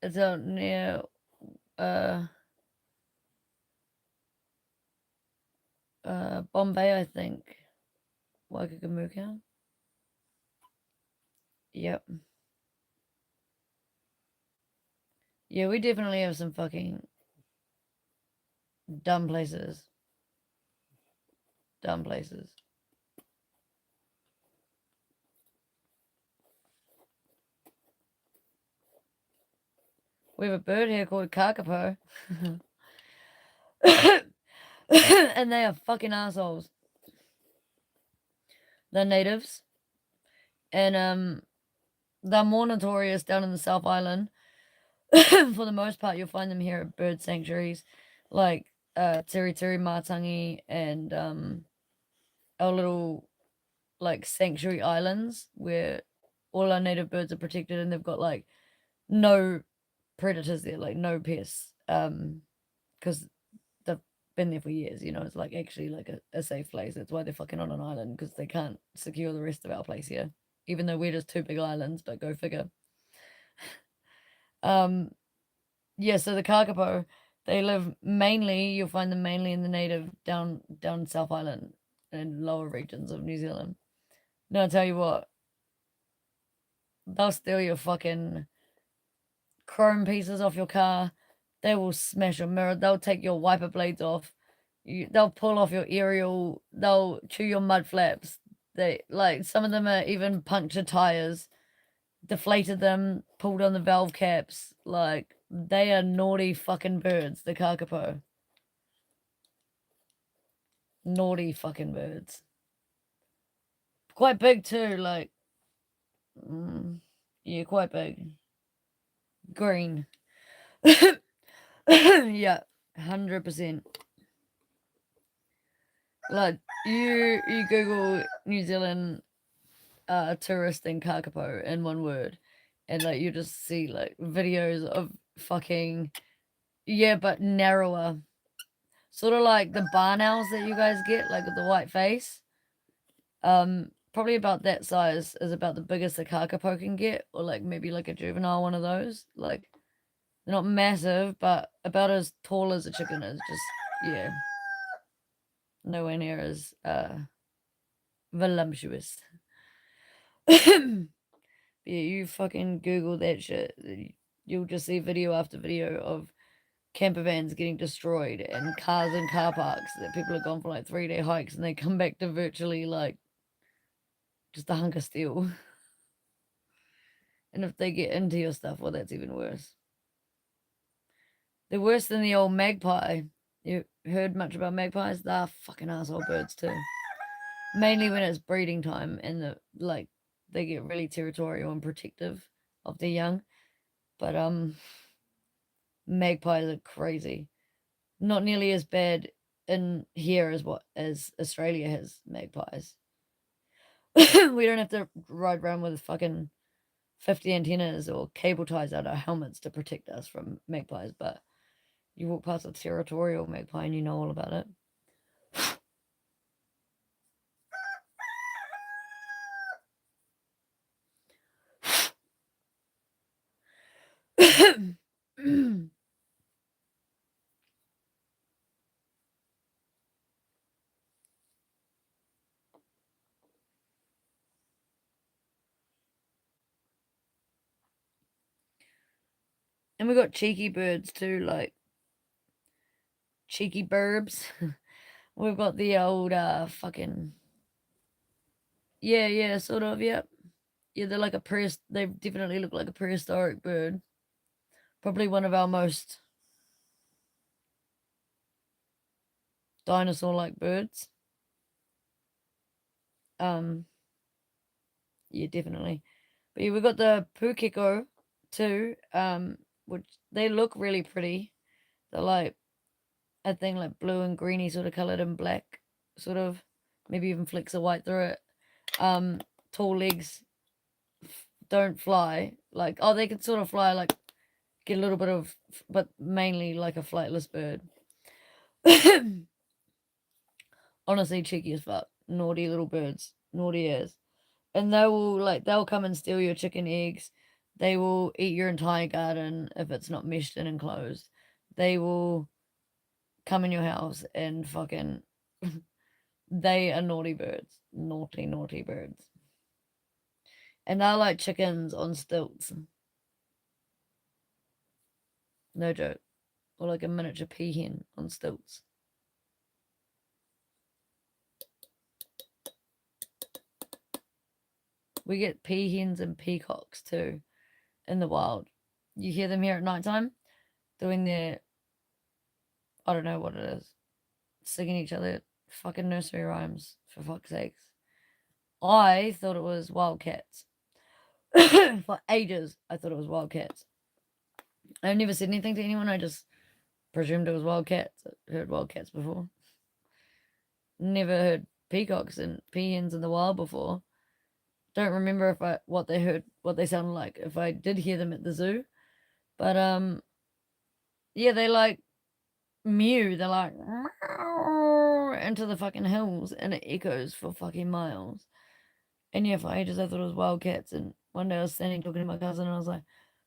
It's out near Bombay, I think. Waikikamuka. Yep. Yeah, we definitely have some fucking dumb places. Dumb places. We have a bird here called kakapo. And they are fucking assholes. They're natives. And they're more notorious down in the South Island. For the most part, you'll find them here at bird sanctuaries like Tiri Tiri Matangi and our little like sanctuary islands where all our native birds are protected and they've got like no predators there, like no pests. Because they've been there for years, you know, it's like actually like a safe place. That's why they're fucking on an island, because they can't secure the rest of our place here. Even though we're just two big islands, but go figure. Um yeah, so the kakapo, they live mainly, you'll find them mainly in the native down South Island and lower regions of New Zealand. Now I'll tell you what, they'll steal your fucking chrome pieces off your car. They will smash your mirror. They'll take your wiper blades off. They'll pull off your aerial. They'll chew your mud flaps. They like some of them are even punctured tires, deflated them, pulled on the valve caps. Like they are naughty fucking birds. The kakapo. Naughty fucking birds. Quite big too. Like, yeah, quite big. Green. Yeah, 100%. Like you Google New Zealand tourist in kakapo in one word, and like you just see like videos of fucking, yeah, but narrower. Sort of like the barn owls that you guys get, like with the white face. Probably about that size is about the biggest a kakapo can get, or like maybe like a juvenile one of those. Like they're not massive, but about as tall as a chicken is. Just yeah, nowhere near as voluptuous. Yeah, you fucking Google that shit. You'll just see video after video of camper vans getting destroyed and cars in car parks that people have gone for like 3-day hikes and they come back to virtually like just a hunk of steel. And if they get into your stuff, well, that's even worse. They're worse than the old magpie. You heard much about magpies? They're fucking asshole birds too. Mainly when it's breeding time and they get really territorial and protective of their young. But magpies are crazy. Not nearly as bad in here as Australia has magpies. We don't have to ride around with fucking 50 antennas or cable ties out our helmets to protect us from magpies, but you walk past a territorial magpie and you know all about it. And we got cheeky birds too, like cheeky burbs. We've got the old fucking yeah, sort of, yep. Yeah, they're like they definitely look like a prehistoric bird. Probably one of our most dinosaur-like birds. Um, yeah, definitely. But yeah, we got the pukeko too, which they look really pretty. They're like a thing like blue and greeny sort of coloured and black, sort of. Maybe even flecks of white through it. Tall legs, don't fly. Like, oh, they can sort of fly, like, get a little bit of, but mainly like a flightless bird. Honestly, cheeky as fuck. Naughty little birds. Naughty as. And they'll come and steal your chicken eggs. They will eat your entire garden if it's not meshed and enclosed. They will come in your house and fucking they are naughty birds. Naughty, naughty birds. And they're like chickens on stilts. No joke. Or like a miniature peahen on stilts. We get peahens and peacocks too in the wild. You hear them here at nighttime doing their, I don't know what it is, singing each other fucking nursery rhymes, for fuck's sakes. I thought it was wildcats. For ages, I thought it was wildcats. I never said anything to anyone. I just presumed it was wildcats. I heard wildcats before. Never heard peacocks and peahens in the wild before. Don't remember what they sounded like. If I did hear them at the zoo, but yeah, they like mew. They're like into the fucking hills, and it echoes for fucking miles. And yeah, for ages I thought it was wildcats. And one day I was standing talking to my cousin, and I was like,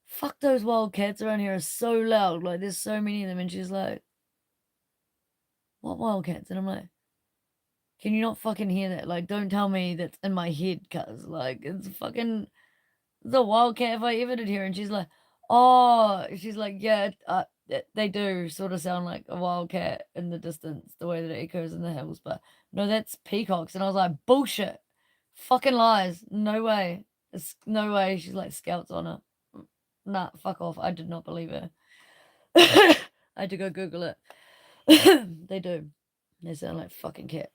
"Fuck, those wildcats around here are so loud. Like, there's so many of them." And she's like, "What wildcats?" And I'm like, "Can you not fucking hear that? Like, don't tell me that's in my head, cuz like it's fucking the wildcat if I ever did hear." And she's like, "Oh," she's like, "Yeah, they do sort of sound like a wildcat in the distance, the way that it echoes in the hills, but no, that's peacocks." And I was like, "Bullshit, fucking lies, no way, it's no way." She's like, "Scouts on it." Nah, fuck off. I did not believe her. I had to go Google it. They do. They sound like fucking cats.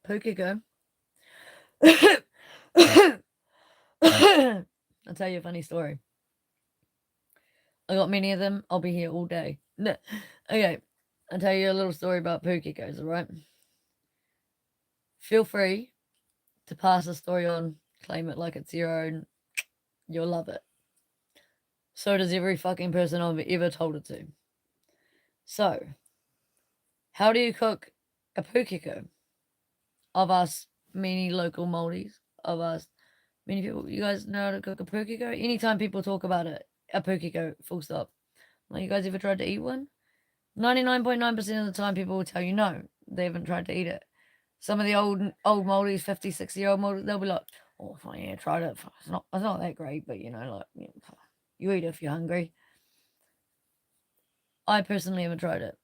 Pokego. I'll tell you a funny story. I got many of them. I'll be here all day. No. Okay, I'll tell you a little story about Pokegos, alright? Feel free to pass the story on, claim it like it's your own. You'll love it. So does every fucking person I've ever told it to. So, how do you cook a Pokego? Of us, many local Māoris, of us, many people, you guys know how to cook a Pokego? Anytime people talk about it, a Pokego, full stop. Like, you guys ever tried to eat one? 99.9% of the time, people will tell you no, they haven't tried to eat it. Some of the old Māoris, 50, 60-year-old Māoris, they'll be like, "Oh, yeah, tried it. It's not that great, but you know, like, you eat it if you're hungry." I personally haven't tried it.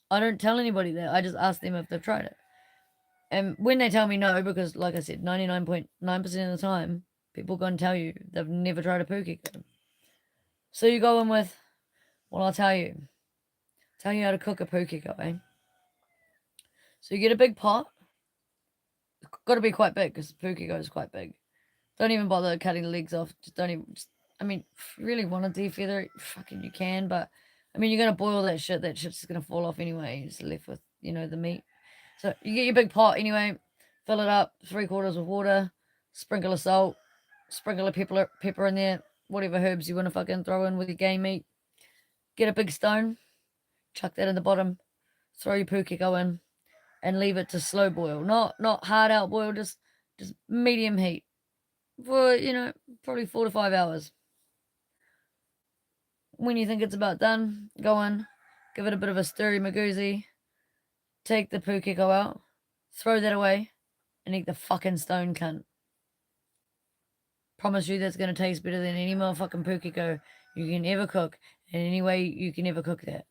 I don't tell anybody that. I just ask them if they've tried it. And when they tell me no, because like I said, 99.9% of the time, people go and tell you they've never tried a Pokego. So you go in with, well, I'll tell you. Tell you how to cook a Pokego, eh? So you get a big pot. Got to be quite big because pukiko is quite big. Don't even bother cutting the legs off. Just don't even. I mean, if you really want to defeather it, fucking you can. But I mean, you're gonna boil that shit. That shit's just gonna fall off anyway. You're just left with the meat. So you get your big pot anyway. Fill it up 3/4 with water. Sprinkle of salt. Sprinkle of pepper in there. Whatever herbs you want to fucking throw in with your game meat. Get a big stone. Chuck that in the bottom. Throw your pukiko in, and leave it to slow boil. Not hard out boil. Just medium heat for probably 4 to 5 hours. When you think it's about done, go in, give it a bit of a stirry magoozy, take the pukiko out, throw that away, and eat the fucking stone, cunt. Promise you that's gonna taste better than any motherfucking pukiko you can ever cook, in any way you can ever cook that.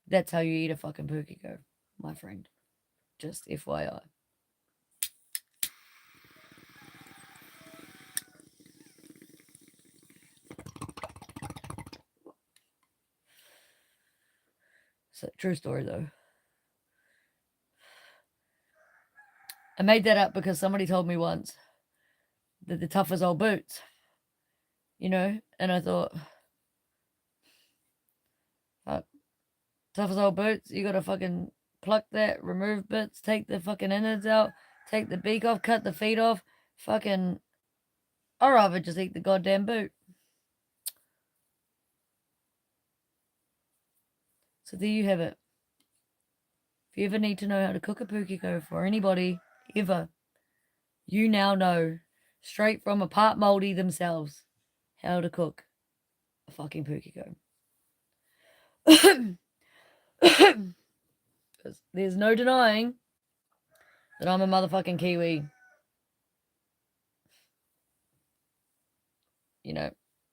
That's how you eat a fucking pukiko, my friend. Just FYI. It's a true story, though. I made that up because somebody told me once that the tough as old boots, and I thought, tough as old boots, you gotta fucking pluck that, remove bits, take the fucking innards out, take the beak off, cut the feet off, fucking, I'd rather just eat the goddamn boot. So there you have it. If you ever need to know how to cook a pukiko for anybody, ever, you now know, straight from a part mouldy themselves, how to cook a fucking pukiko. Because there's no denying that I'm a motherfucking kiwi.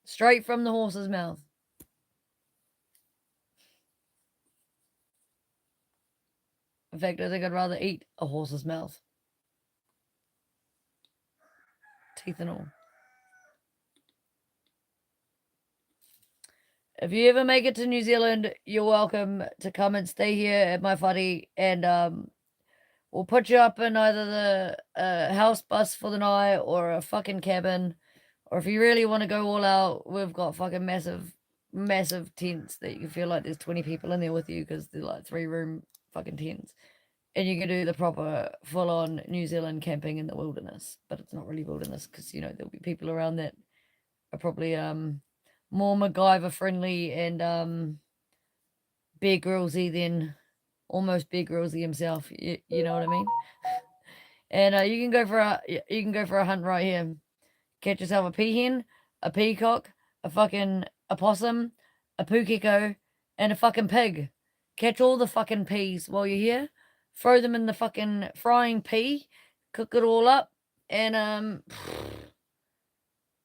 Straight from the horse's mouth. In fact, I think I'd rather eat a horse's mouth. Teeth and all. If you ever make it to New Zealand, you're welcome to come and stay here at my whare, and we'll put you up in either the house bus for the night or a fucking cabin. Or if you really want to go all out, we've got fucking massive tents that you can feel like there's 20 people in there with you because they're like 3-room fucking tents. And you can do the proper full-on New Zealand camping in the wilderness. But it's not really wilderness because, there'll be people around that are probably more MacGyver friendly and Bear Grylls-y than almost Bear Grylls-y himself. You know what I mean? And you can go for a hunt right here. Catch yourself a peahen, a peacock, a fucking opossum, a pukiko, and a fucking pig. Catch all the fucking peas while you're here. Throw them in the fucking frying pea. Cook it all up. And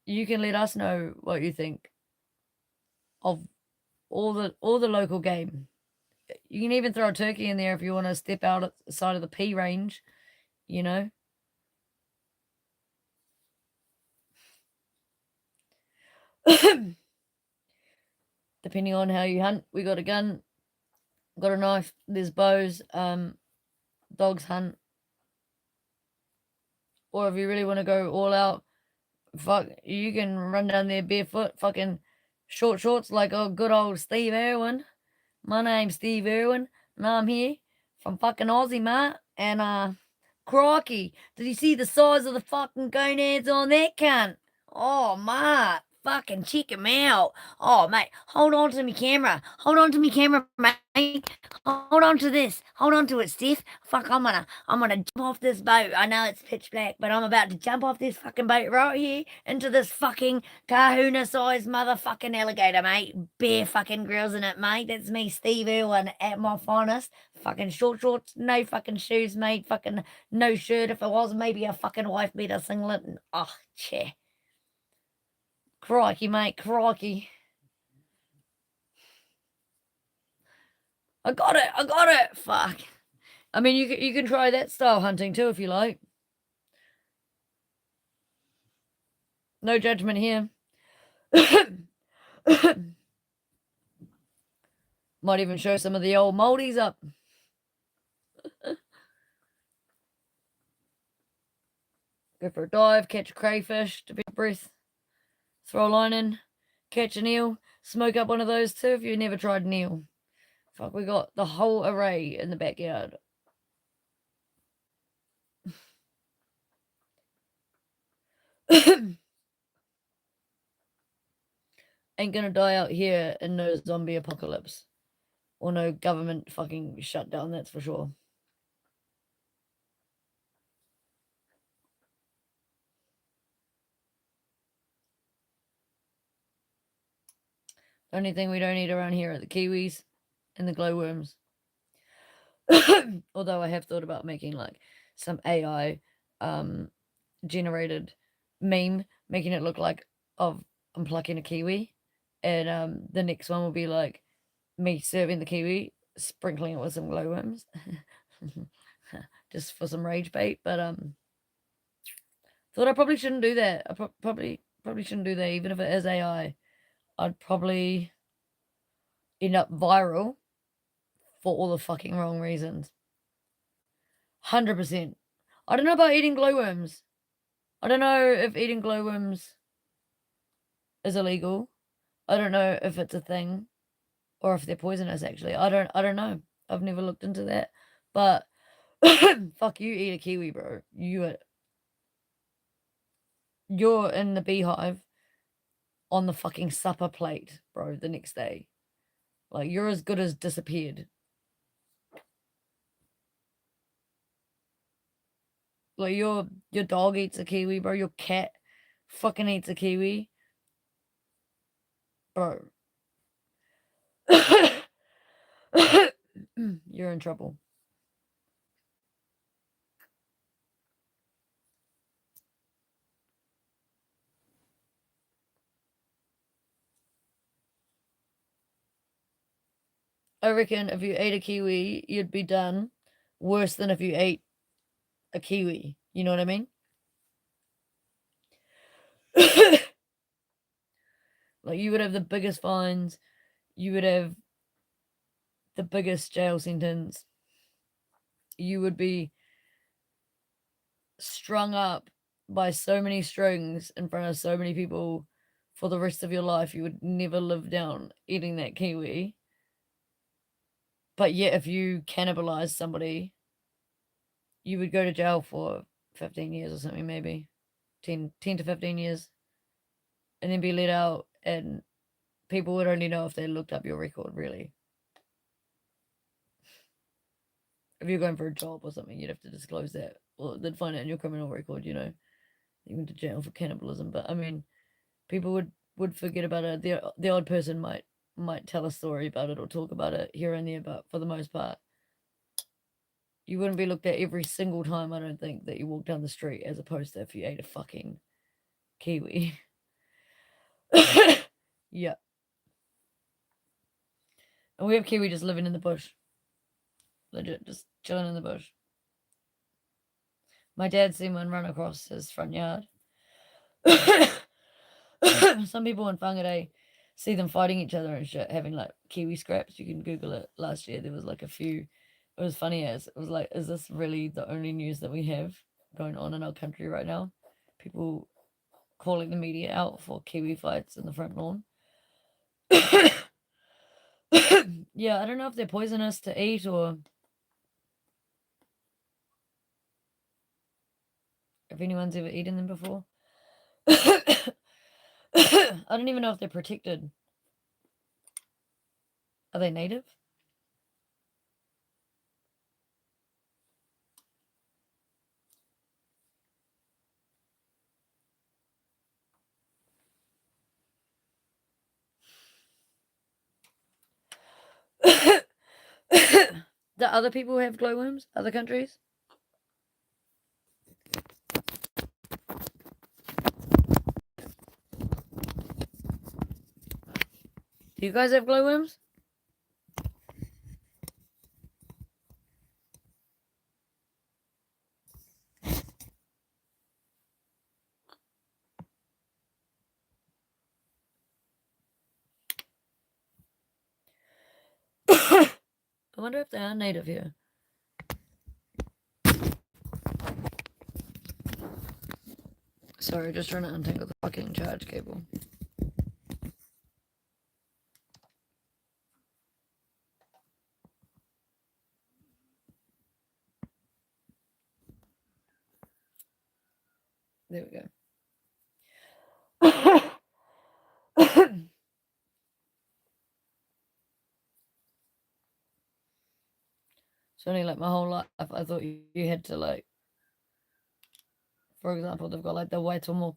you can let us know what you think of all the local game. You can even throw a turkey in there if you want to step out outside of the pea range, Depending on how you hunt, we got a gun, got a knife, there's bows, dogs hunt. Or if you really want to go all out, fuck, you can run down there barefoot, fucking short shorts like a good old Steve Irwin. My name's Steve Irwin, and I'm here from fucking Aussie, mate. And crikey, did you see the size of the fucking gonads on that cunt? Oh, mate. Fucking check him out. Oh, mate, hold on to me camera. Hold on to me camera, mate. Hold on to this. Hold on to it, Steph. Fuck, I'm gonna jump off this boat. I know it's pitch black, but I'm about to jump off this fucking boat right here into this fucking kahuna-sized motherfucking alligator, mate. Bare fucking grills in it, mate. That's me, Steve Irwin, at my finest. Fucking short shorts, no fucking shoes, mate. Fucking no shirt. If it was, maybe a fucking wife beater singlet. And, oh, cheh. Crikey, mate, crikey. I got it. Fuck. I mean, you can try that style hunting too if you like. No judgment here. Might even show some of the old moldies up. Go for a dive, catch a crayfish to be breath, throw a line in, catch an eel, smoke up one of those too if you've never tried an eel. Fuck, we got the whole array in the backyard. Ain't gonna die out here in no zombie apocalypse. Or no government fucking shutdown, that's for sure. The only thing we don't eat around here are the kiwis and the glowworms. Although I have thought about making like some AI generated meme, making it look like I'm plucking a kiwi, and the next one will be like me serving the kiwi, sprinkling it with some glowworms, just for some rage bait. But thought I probably shouldn't do that. I probably shouldn't do that, even if it is AI. I'd probably end up viral for all the fucking wrong reasons. 100%. I don't know about eating glowworms. I don't know if eating glowworms is illegal. I don't know if it's a thing or if they're poisonous actually. I don't know. I've never looked into that. But fuck you, eat a kiwi, bro. You're in the beehive on the fucking supper plate, bro, the next day. Like you're as good as disappeared. Like your dog eats a kiwi, bro. Your cat fucking eats a kiwi. Bro. You're in trouble. I reckon if you ate a kiwi, you'd be done worse than if you ate a kiwi. You know what I mean? Like you would have the biggest fines, you would have the biggest jail sentence. You would be strung up by so many strings in front of so many people for the rest of your life. You would never live down eating that kiwi. But yet, if you cannibalize somebody, you would go to jail for 15 years or something, maybe 10 to 15 years, and then be let out, and people would only know if they looked up your record, really. If you're going for a job or something, you'd have to disclose that. Or they'd find it in your criminal record, you went to jail for cannibalism. But I mean, people would forget about it. The odd person might tell a story about it or talk about it here and there, but for the most part, you wouldn't be looked at every single time, I don't think, that you walk down the street, as opposed to if you ate a fucking kiwi. Yeah. And we have kiwi just living in the bush. Legit, just chilling in the bush. My dad seen one run across his front yard. Some people in Whangarei see them fighting each other and shit, having like kiwi scraps. You can Google it. Last year there was like a few. It was funny as it was like, is this really the only news that we have going on in our country right now? People calling the media out for kiwi fights in the front lawn. Yeah, I don't know if they're poisonous to eat or if anyone's ever eaten them before. I don't even know if they're protected. Are they native? Do other people have glowworms? Other countries? Do you guys have glowworms? I wonder if they are native here. Sorry, just trying to untangle the fucking charge cable. There we go. So only like my whole life, I thought you had to like, for example, they've got like the Waitomo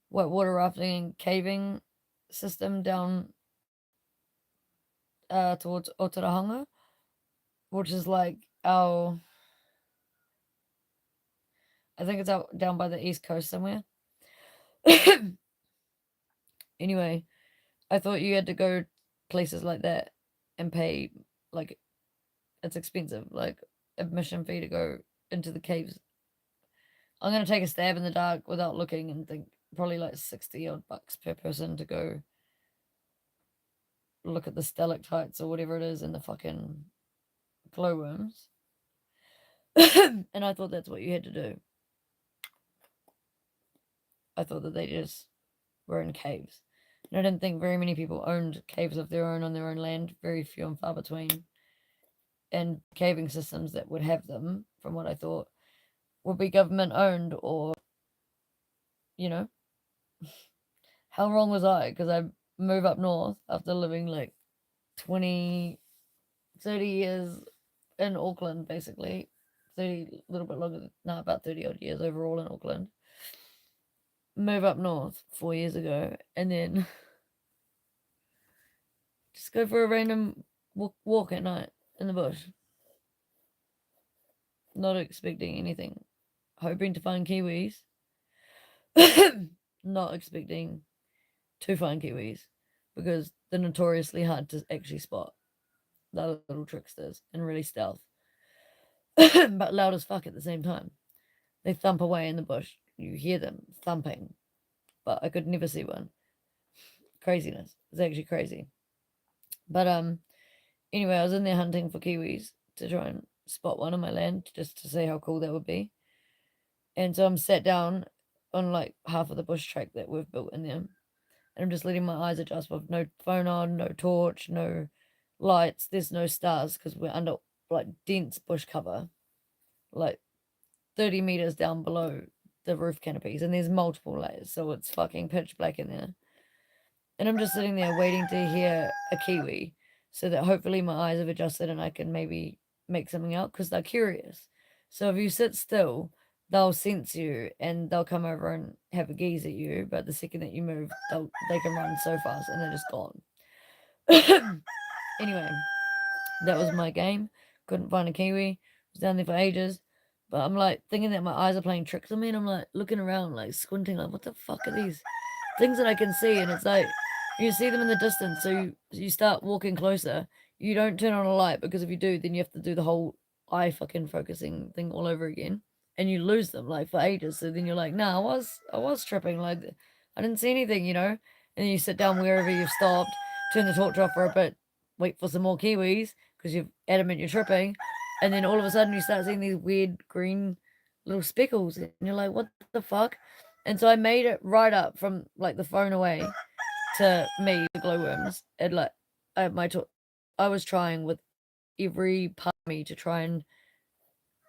whitewater rafting and caving system down towards Otarahanga, which is like our, I think it's out down by the east coast somewhere. Anyway, I thought you had to go places like that and pay, like, it's expensive, like admission fee to go into the caves. I'm gonna take a stab in the dark without looking and think probably like 60 odd bucks per person to go look at the stalactites or whatever it is in the fucking glowworms. And I thought that's what you had to do. I thought that they just were in caves. And I didn't think very many people owned caves of their own on their own land, very few and far between. And caving systems that would have them, from what I thought, would be government owned or, you know. How wrong was I? Because I moved up north after living like 20, 30 years in Auckland, basically. 30, a little bit longer, no, about 30 odd years overall in Auckland. Move up north 4 years ago and then just go for a random walk at night in the bush. Not expecting anything. Hoping to find kiwis. Not expecting to find kiwis because they're notoriously hard to actually spot. They're little tricksters and really stealth. But loud as fuck at the same time. They thump away in the bush. You hear them thumping. But I could never see one. Craziness. It's actually crazy. But anyway, I was in there hunting for kiwis to try and spot one on my land just to see how cool that would be. And so I'm sat down on like half of the bush track that we've built in there. And I'm just letting my eyes adjust with no phone on, no torch, no lights. There's no stars because we're under like dense bush cover, like 30 meters down below the roof canopies. And there's multiple layers. So it's fucking pitch black in there. And I'm just sitting there waiting to hear a kiwi so that hopefully my eyes have adjusted and I can maybe make something out because they're curious. So if you sit still, they'll sense you and they'll come over and have a gaze at you. But the second that you move, they can run so fast and they're just gone. Anyway, that was my game. Couldn't find a kiwi. Was down there for ages. But I'm like thinking that my eyes are playing tricks on me and I'm like looking around, like squinting, like, what the fuck are these things that I can see? And it's like, you see them in the distance, so you start walking closer. You don't turn on a light because if you do, then you have to do the whole eye fucking focusing thing all over again, and you lose them like for ages. So then you're like, nah, I was tripping, like I didn't see anything, you know. And then you sit down wherever you've stopped, turn the torch off for a bit, wait for some more kiwis because you're adamant you're tripping, and then all of a sudden you start seeing these weird green little speckles, and you're like, what the fuck? And so I made it right up from like the phone away to me, the glowworms, and like I was trying with every part of me to try and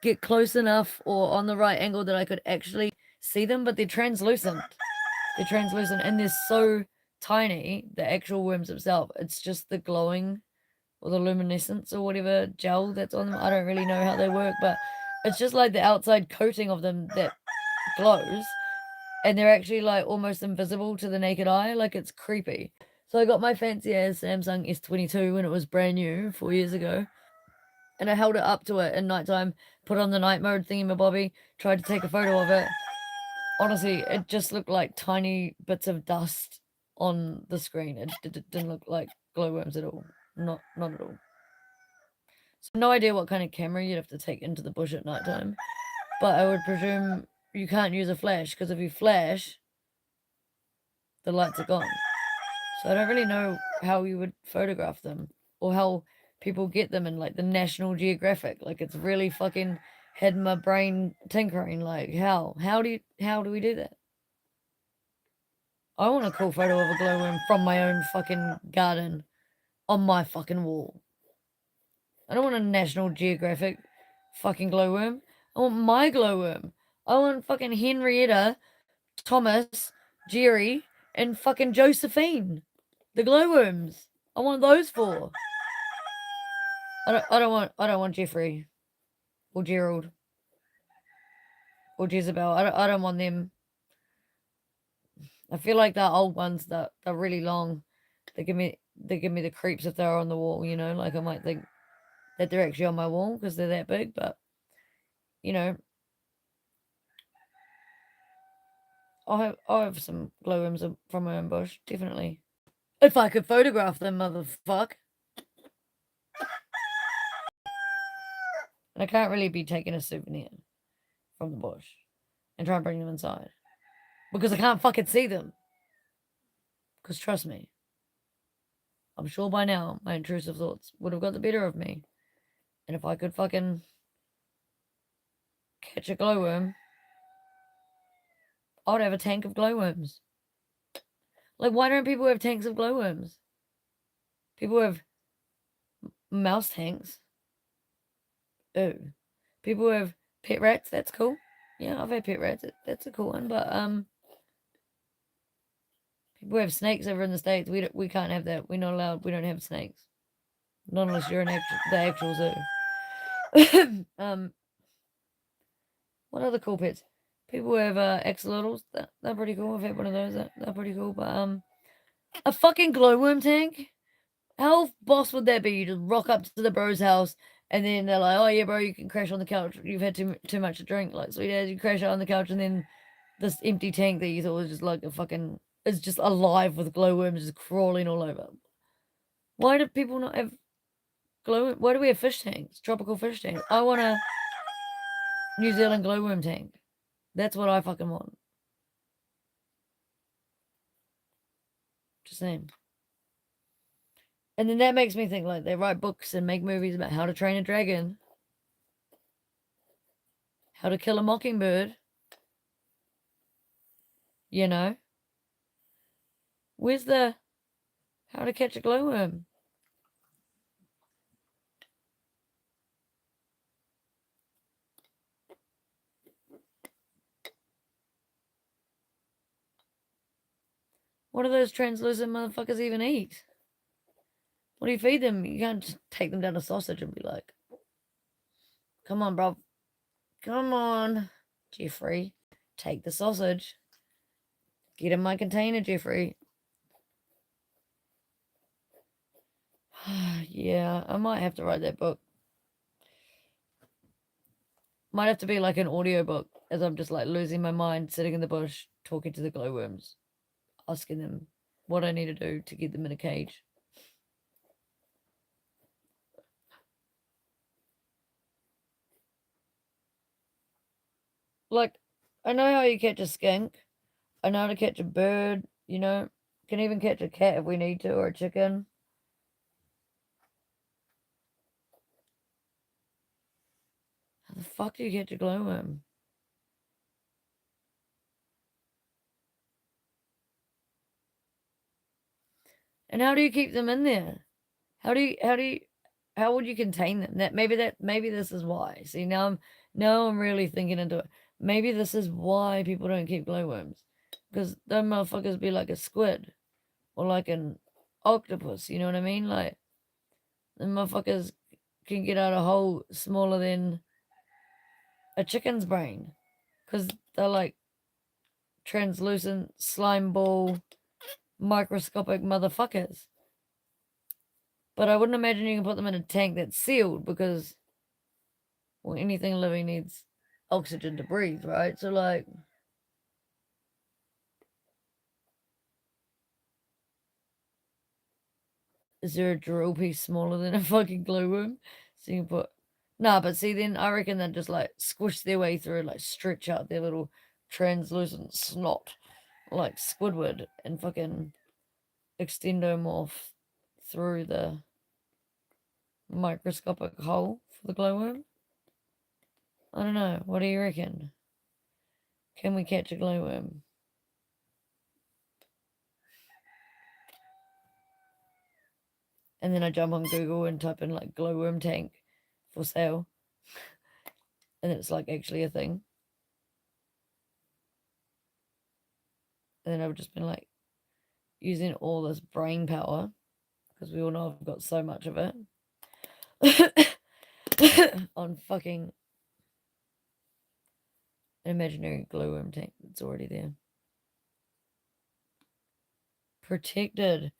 get close enough or on the right angle that I could actually see them, but they're translucent. They're translucent and they're so tiny, the actual worms themselves. It's just the glowing or the luminescence or whatever gel that's on them. I don't really know how they work, but it's just like the outside coating of them that glows. And they're actually like almost invisible to the naked eye. Like it's creepy. So I got my fancy ass Samsung S22 when it was brand new 4 years ago. And I held it up to it in nighttime, put on the night mode thingy-mabobby, tried to take a photo of it. Honestly, it just looked like tiny bits of dust on the screen. It didn't look like glowworms at all. Not at all. So no idea what kind of camera you'd have to take into the bush at nighttime. But I would presume you can't use a flash because if you flash, the lights are gone. So I don't really know how you would photograph them or how people get them in like the National Geographic. Like it's really fucking had my brain tinkering like, how do we do that? I want a cool photo of a glowworm from my own fucking garden on my fucking wall. I don't want a National Geographic fucking glowworm. I want my glowworm. I want fucking Henrietta, Thomas, Jerry, and fucking Josephine. The glowworms. I want those four. I don't want Jeffrey or Gerald or Jezebel. I don't want them. I feel like the old ones that are really long. They give me the creeps if they're on the wall, you know, like I might think that they're actually on my wall because they're that big, but you know, I'll have some glowworms from my own bush, definitely. If I could photograph them, motherfuck. And I can't really be taking a souvenir from the bush and try and bring them inside. Because I can't fucking see them. Because trust me, I'm sure by now my intrusive thoughts would have got the better of me. And if I could fucking catch a glowworm, I'd have a tank of glowworms. Like, why don't people have tanks of glowworms? People have mouse tanks. Ooh. People have pet rats. That's cool. Yeah, I've had pet rats. That's a cool one. But people have snakes over in the States. We can't have that. We're not allowed. We don't have snakes. Not unless you're in the actual zoo. What other cool pets? People have axolotls. They're pretty cool. I've had one of those. They're pretty cool. But a fucking glowworm tank. How boss would that be? You just rock up to the bro's house and then they're like, "Oh yeah, bro, you can crash on the couch. You've had too much to drink." Like, sweet as you crash out on the couch, and then this empty tank that you thought was just like a fucking is just alive with glowworms just crawling all over. Why do people not have glowworm? Why do we have fish tanks? Tropical fish tanks. I want a New Zealand glowworm tank. That's what I fucking want. Just saying. And then that makes me think like they write books and make movies about how to train a dragon, how to kill a mockingbird. You know? Where's the how to catch a glowworm? What do those translucent motherfuckers even eat? What do you feed them? You can't just take them down a sausage and be like, "Come on, bro. Come on, Jeffrey. Take the sausage. Get in my container, Jeffrey." Yeah, I might have to write that book. Might have to be like an audiobook as I'm just like losing my mind, sitting in the bush, talking to the glowworms, asking them what I need to do to get them in a cage. Like, I know how you catch a skink. I know how to catch a bird, you know. Can even catch a cat if we need to, or a chicken. How the fuck do you catch a glowworm? And how do you keep them in there? How would you contain them? Maybe this is why. See, now I'm really thinking into it. Maybe this is why people don't keep glowworms. Because those motherfuckers be like a squid or like an octopus, you know what I mean? Like the motherfuckers can get out a hole smaller than a chicken's brain. Because they're like translucent slime ball microscopic motherfuckers. But I wouldn't imagine you can put them in a tank that's sealed because, well, anything living needs oxygen to breathe, right? So, like, is there a drill piece smaller than a fucking glowworm? So you can put. Nah, but see, then I reckon they'd just like squish their way through, like stretch out their little translucent snot like Squidward and fucking extendomorph through the microscopic hole for the glowworm. I don't know. What do you reckon? Can we catch a glowworm? And then I jump on Google and type in like glowworm tank for sale. And it's like actually a thing. And then I've just been like using all this brain power because we all know I've got so much of it on fucking an imaginary glowworm tank that's already there. Protected.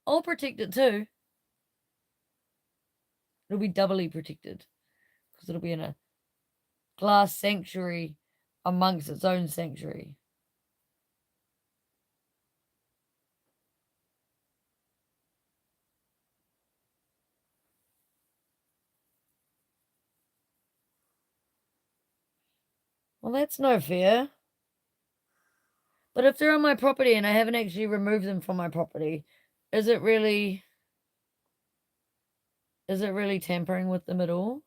I'll protect it too. It'll be doubly protected because it'll be in a glass sanctuary amongst its own sanctuary. Well, that's no fair. But if they're on my property and I haven't actually removed them from my property, is it really tampering with them at all?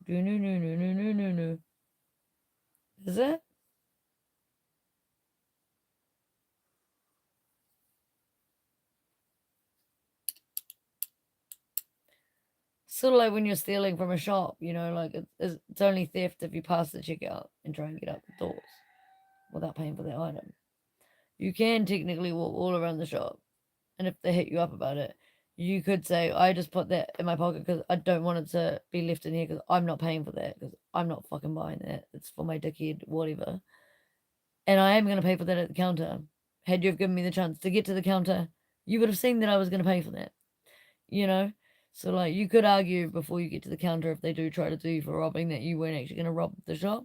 No. Is it? Sort of like when you're stealing from a shop, you know, like it's only theft if you pass the checkout and try and get out the doors without paying for the item. You can technically walk all around the shop, and if they hit you up about it, you could say, I just put that in my pocket because I don't want it to be left in here because I'm not paying for that because I'm not fucking buying that. It's for my dickhead, whatever. And I am going to pay for that at the counter. Had you have given me the chance to get to the counter, you would have seen that I was going to pay for that, you know? So, like, you could argue before you get to the counter if they do try to do you for robbing that you weren't actually going to rob the shop.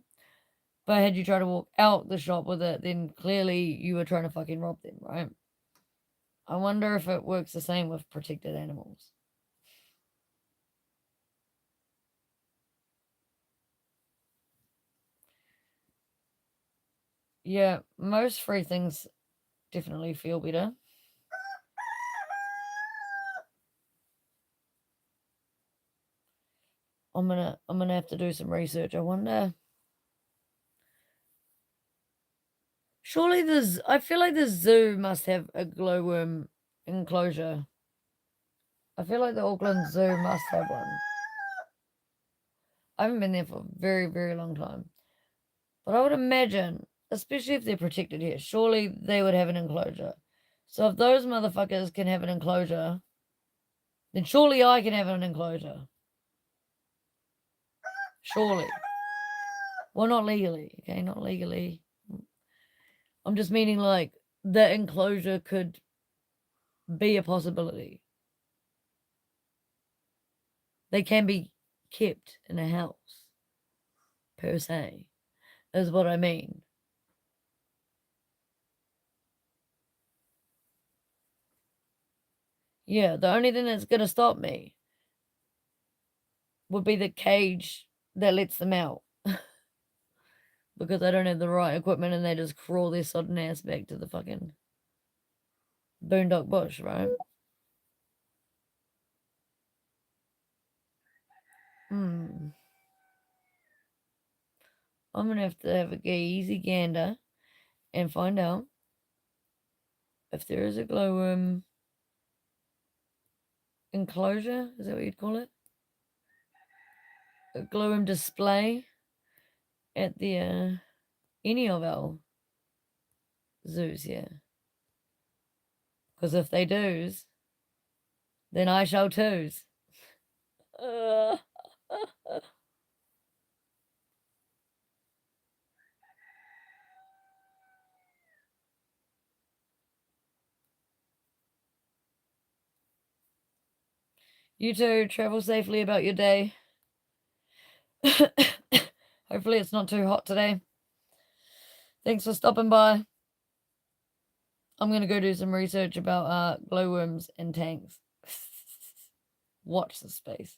But had you tried to walk out the shop with it, then clearly you were trying to fucking rob them, right? I wonder if it works the same with protected animals. Yeah, most free things definitely feel better. I'm gonna have to do some research. I wonder. Surely I feel like the zoo must have a glowworm enclosure. I feel like the Auckland Zoo must have one. I haven't been there for a very, very long time. But I would imagine, especially if they're protected here, surely they would have an enclosure. So if those motherfuckers can have an enclosure, then surely I can have an enclosure. Surely. Well, not legally, okay? Not legally. I'm just meaning like the enclosure could be a possibility. They can be kept in a house, per se, is what I mean. Yeah, the only thing that's going to stop me would be the cage that lets them out. Because I don't have the right equipment and they just crawl their sodden ass back to the fucking boondock bush, right? Hmm. I'm gonna have to have a easy gander and find out if there is a glowworm enclosure. Is that what you'd call it? A glowworm display at the any of our zoos here. Because if they do's, then I shall too's. You two travel safely about your day. Hopefully it's not too hot today. Thanks for stopping by. I'm gonna go do some research about glowworms and tanks. Watch the space.